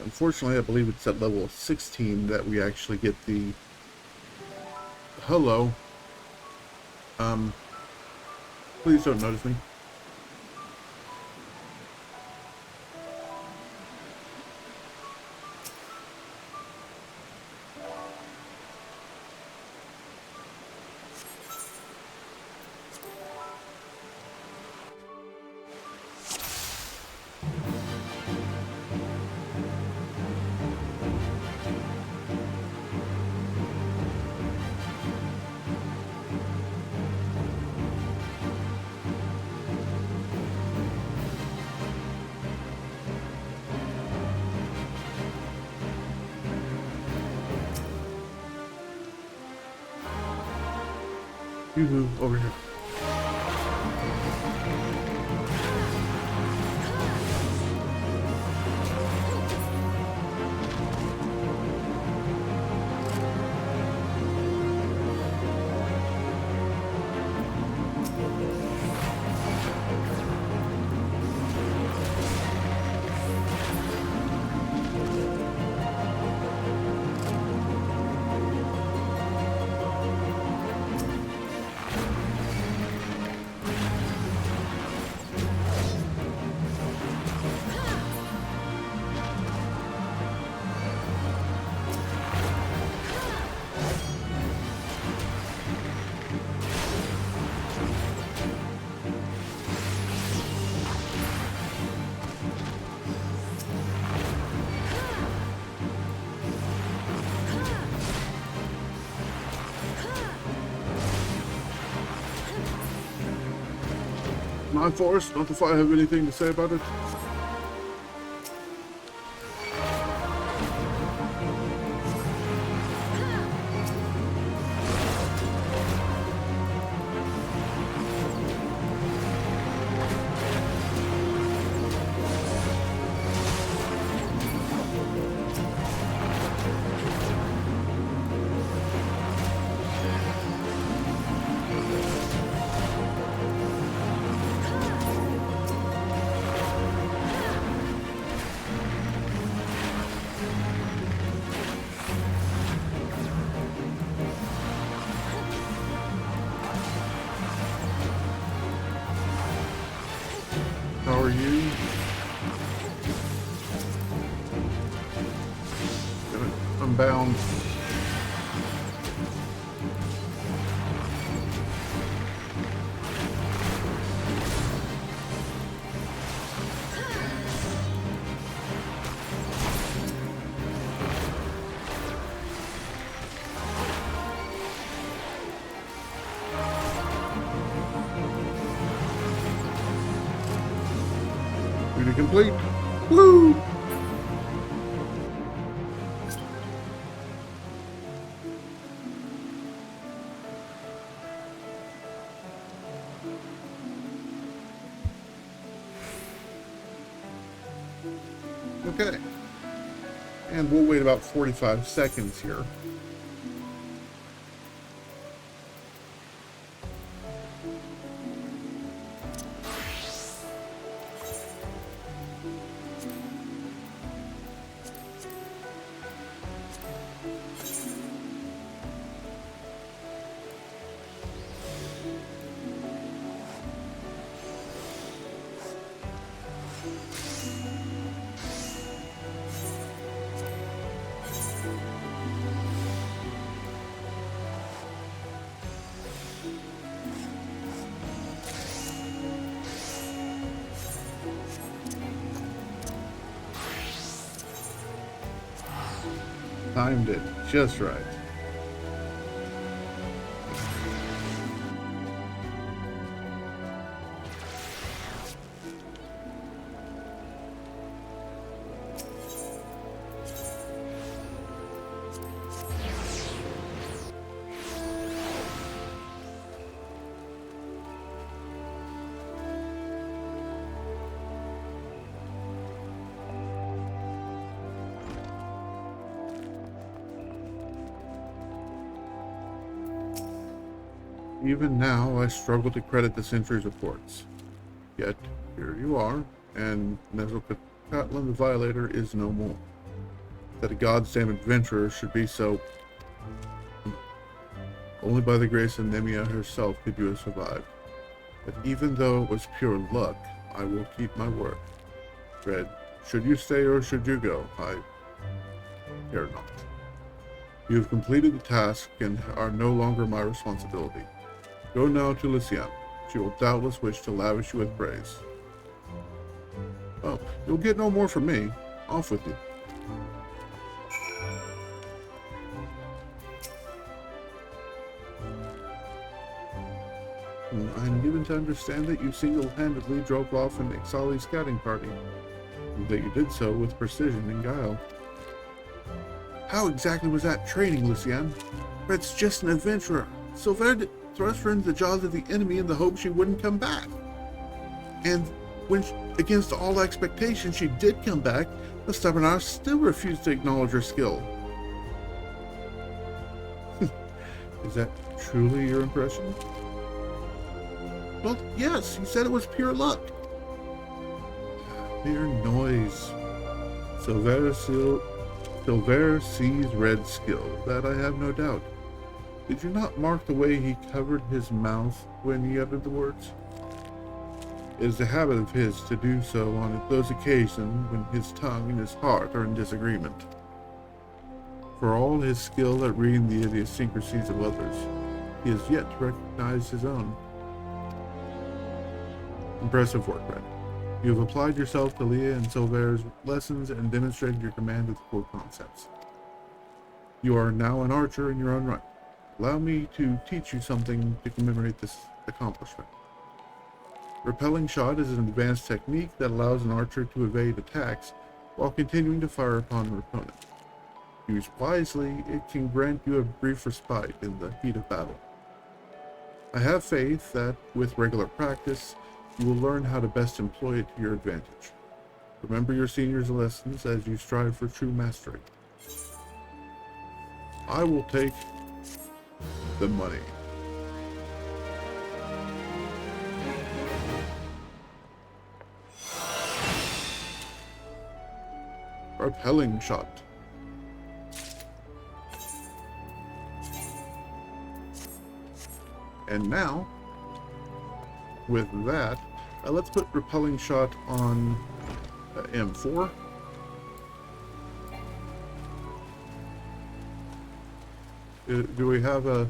Unfortunately, I believe it's at level 16 that we actually get the... Hello. Please don't notice me. Yoo-hoo, over here. My force, not if I have anything to say about it. How are you? I'm bound. Duty complete. Woo! Okay. And we'll wait about 45 seconds here. Timed it just right. Even now, I struggle to credit the century's reports. Yet, here you are, and Nezalcatlan the Violator is no more. That a goddamn adventurer should be so... Only by the grace of Nemia herself could you have survived. But even though it was pure luck, I will keep my word. Red, should you stay or should you go? I care not. You have completed the task and are no longer my responsibility. Go now to Lysiane. She will doubtless wish to lavish you with praise. Oh, you'll get no more from me. Off with you. I'm given to understand that you single-handedly drove off an Ixali scouting party, and that you did so with precision and guile. How exactly was that training, Lysiane? Red's just an adventurer. Silver thrust her into the jaws of the enemy in the hope she wouldn't come back. And when, against all expectation, she did come back, the stubborn arse still refused to acknowledge her skill. Is that truly your impression? Well, yes, he said it was pure luck. Mere noise. Silver sees Red's skill, that I have no doubt. Did you not mark the way he covered his mouth when he uttered the words? It is a habit of his to do so on those occasions when his tongue and his heart are in disagreement. For all his skill at reading the idiosyncrasies of others, he has yet to recognize his own. Impressive work, Red. You have applied yourself to Leah and Silver's lessons and demonstrated your command of the core concepts. You are now an archer in your own right. Allow me to teach you something to commemorate this accomplishment. Repelling shot is an advanced technique that allows an archer to evade attacks while continuing to fire upon an opponent. Used wisely, it can grant you a brief respite in the heat of battle. I have faith that, with regular practice, you will learn how to best employ it to your advantage. Remember your senior's lessons as you strive for true mastery. I will take the money. Repelling shot. And now, with that, let's put repelling shot on M4. Do we have a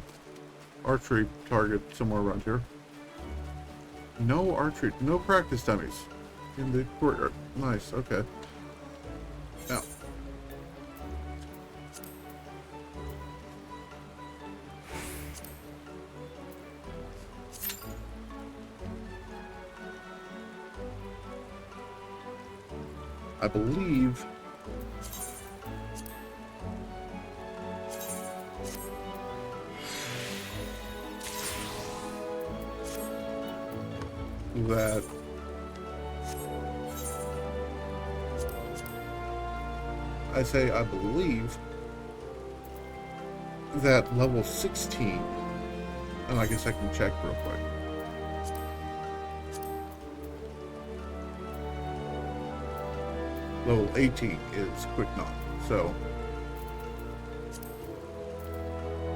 archery target somewhere around here? No archery, no practice dummies in the courtyard. Nice, okay. Now, I believe that I believe that level 16, and I guess I can check real quick. Level 18 is quick knock, so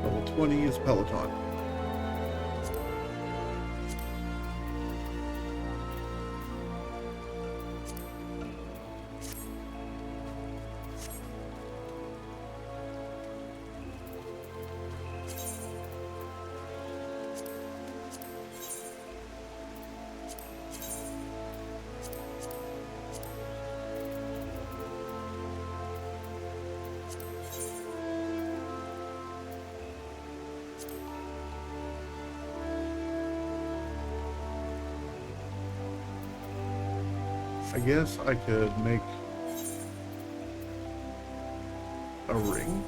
level 20 is Peloton. I guess I could make a ring.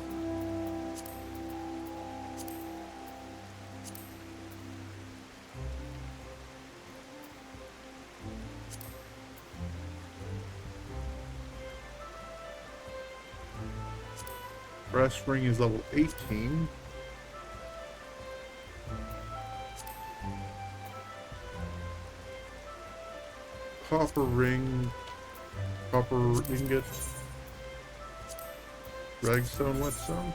Brass ring is level 18. Copper ring, copper ingot, ragstone, whetstone.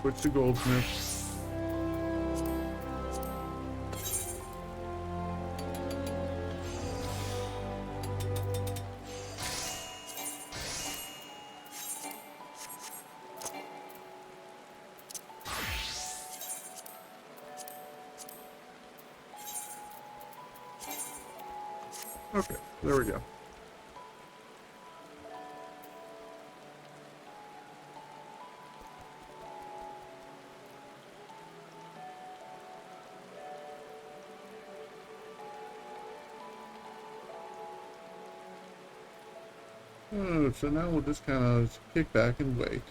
Switch to goldsmith. Okay, there we go. Oh, so now we'll just kind of kick back and wait.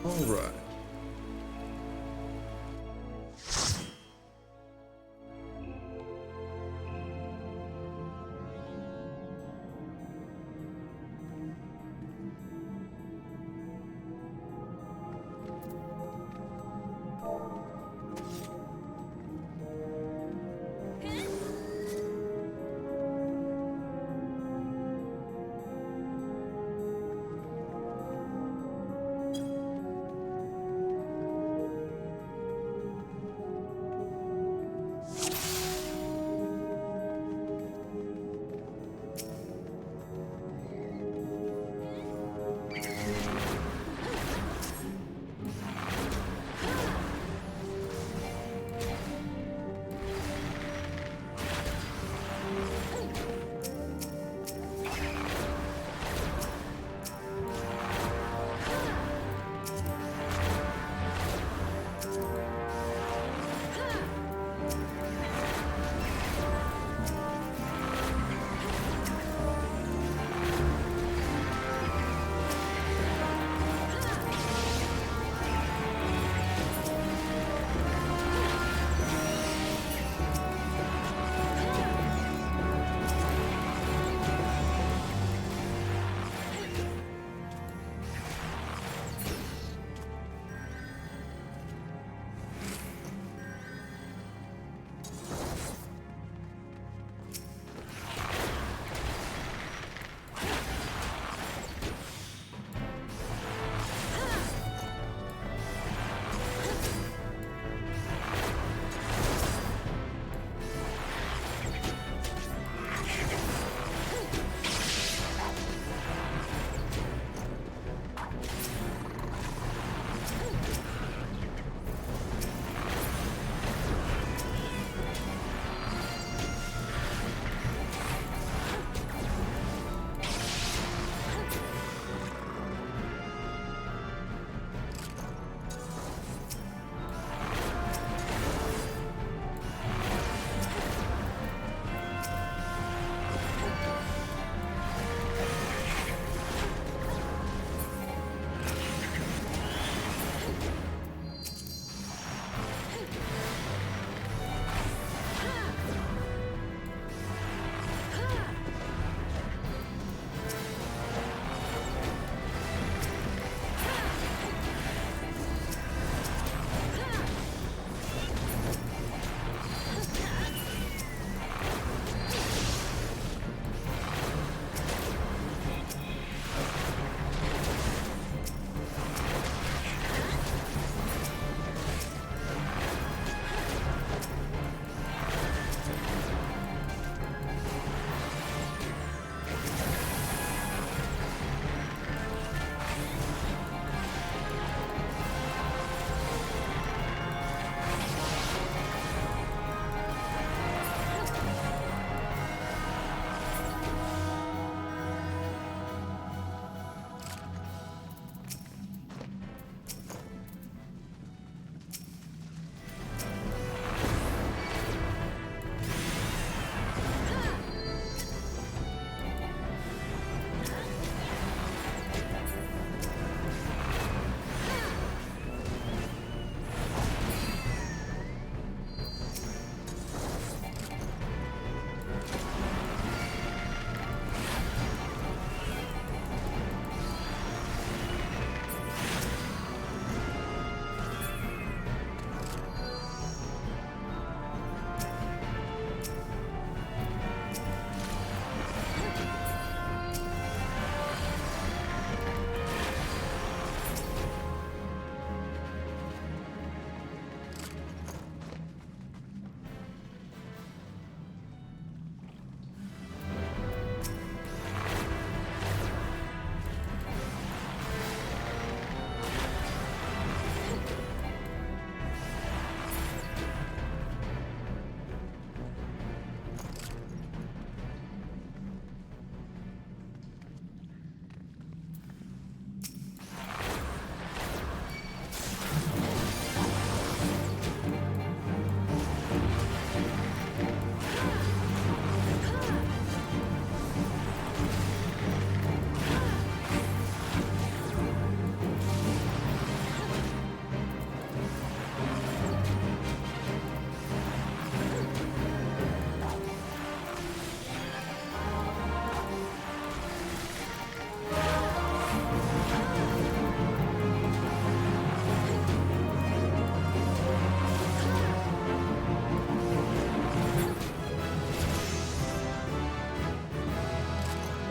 All right.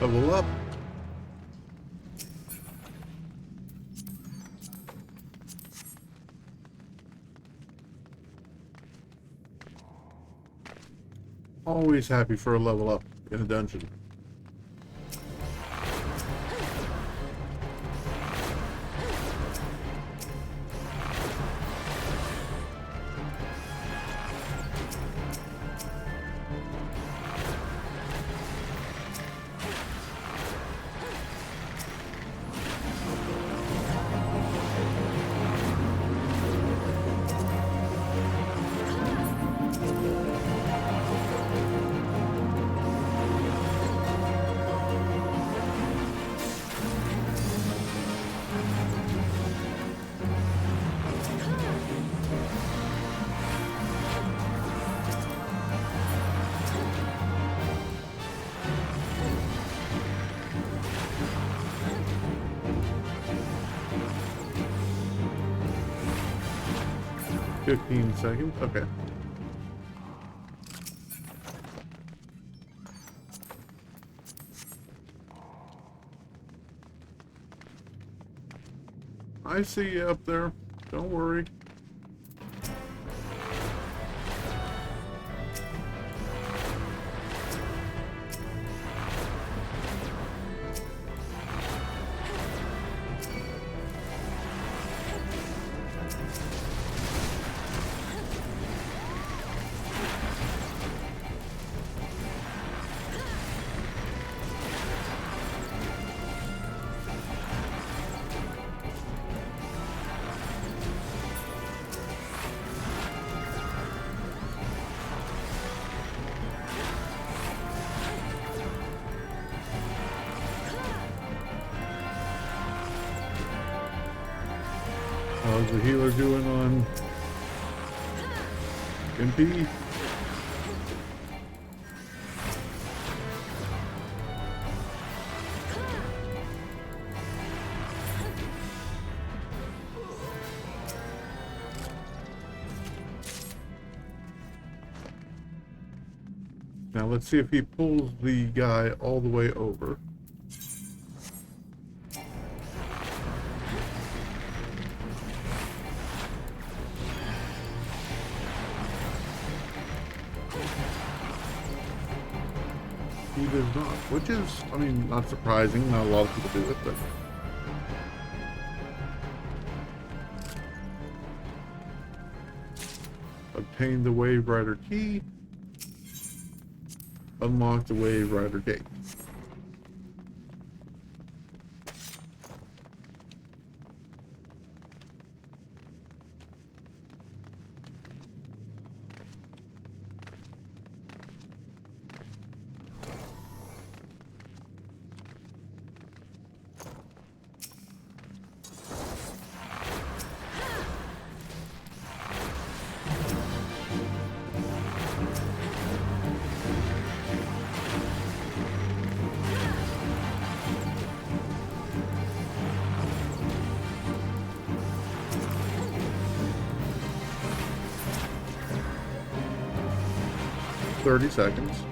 Level up. Always happy for a level up in a dungeon. Seconds. Okay. I see you up there. Don't worry. How's the healer doing on MP? Now let's see if he pulls the guy all the way over. He does not, which is, I mean, not surprising. Not a lot of people do it, but... Obtain the Wave Rider key. Unlock the Wave Rider gate. .30 seconds.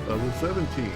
Level 17.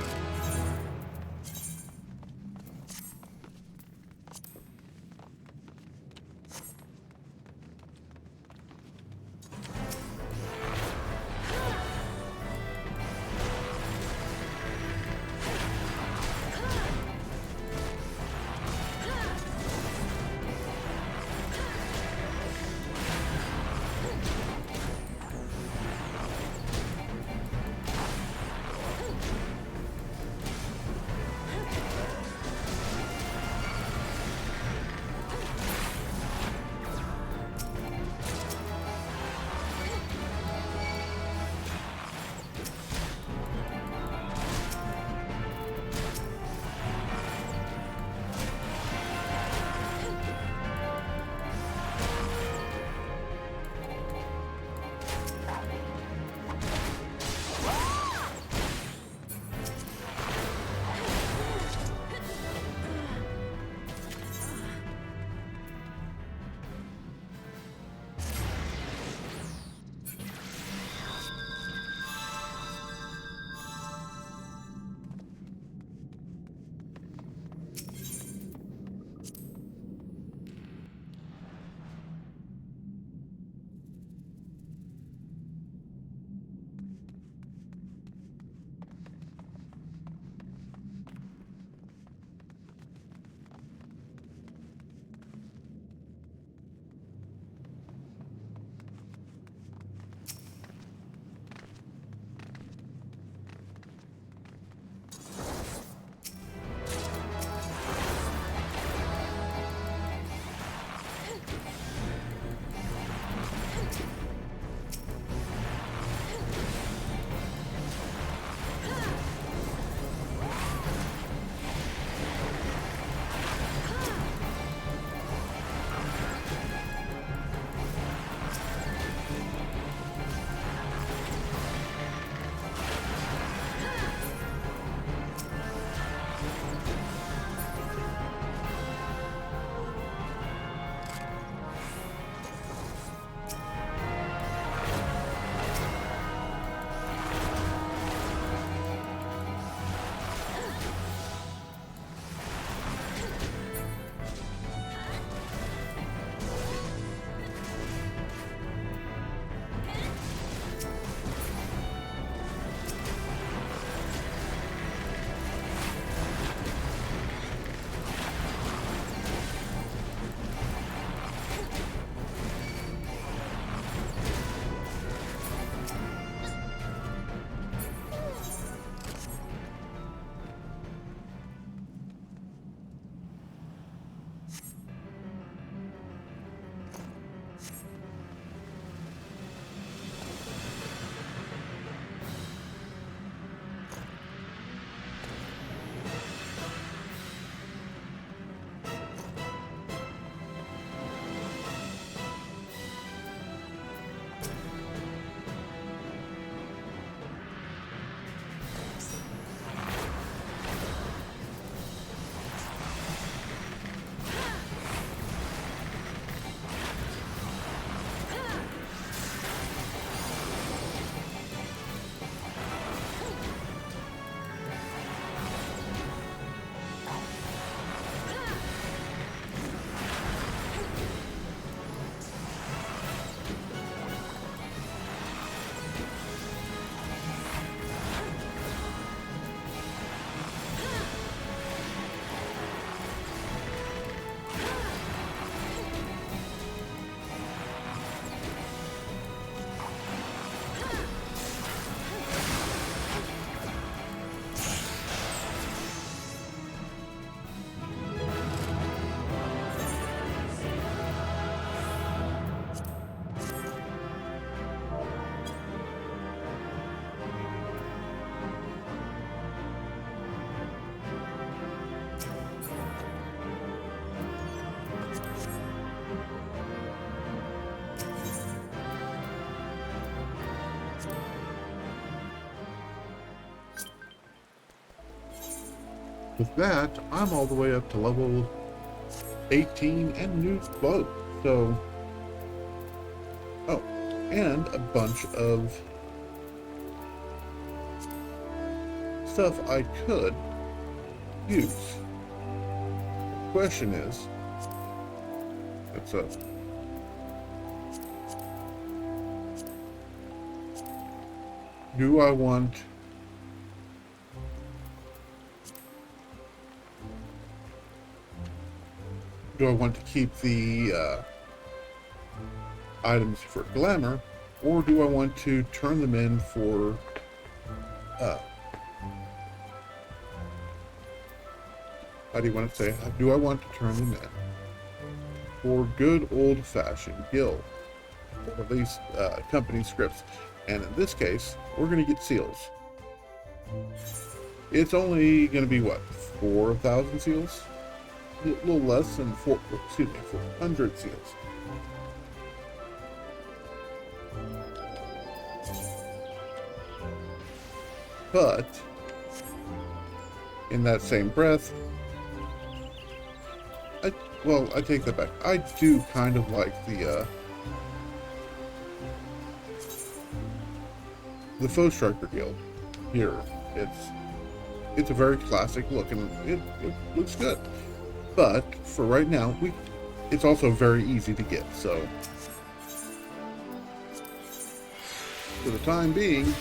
with that, I'm all the way up to level 18 and new bow. So, oh, and a bunch of stuff I could use. The question is, do I want to keep the items for glamour, or do I want to turn them in for how do you want to say? Do I want to turn them in for good old-fashioned guild, or at least company scripts? And in this case, we're going to get seals. It's only going to be what, 4,000 seals? A little less than 400 seals. But in that same breath, I take that back. I do kind of like the Faux Striker Guild here. It's a very classic look, and it looks good. But for right now, it's also very easy to get. So for the time being,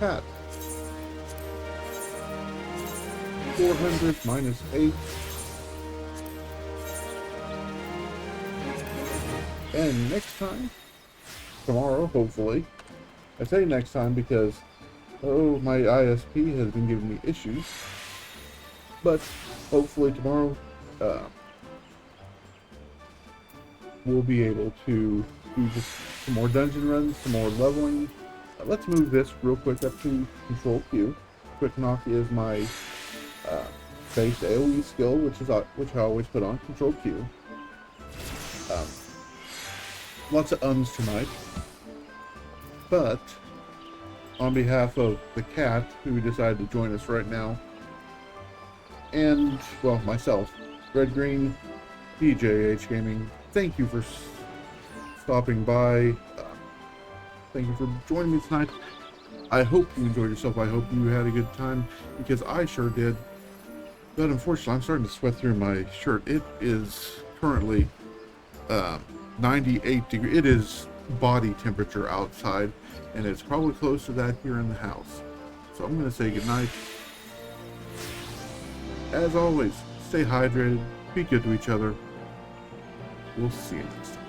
hat. 400 minus 8. And next time, tomorrow, hopefully. I say next time because, oh, my ISP has been giving me issues. But hopefully tomorrow, we'll be able to do just some more dungeon runs, some more leveling. Let's move this real quick up to Control Q. Quick Knock is my base AoE skill, which I always put on Control Q. Lots of ums tonight, but on behalf of the cat who decided to join us right now, and well, myself, Red Greene, DJayH Gaming, thank you for stopping by. Thank you for joining me tonight. I hope you enjoyed yourself. I hope you had a good time, because I sure did. But unfortunately, I'm starting to sweat through my shirt. It is currently 98 degrees. It is body temperature outside, and it's probably close to that here in the house. So I'm going to say goodnight. As always, stay hydrated, be good to each other. We'll see you next time.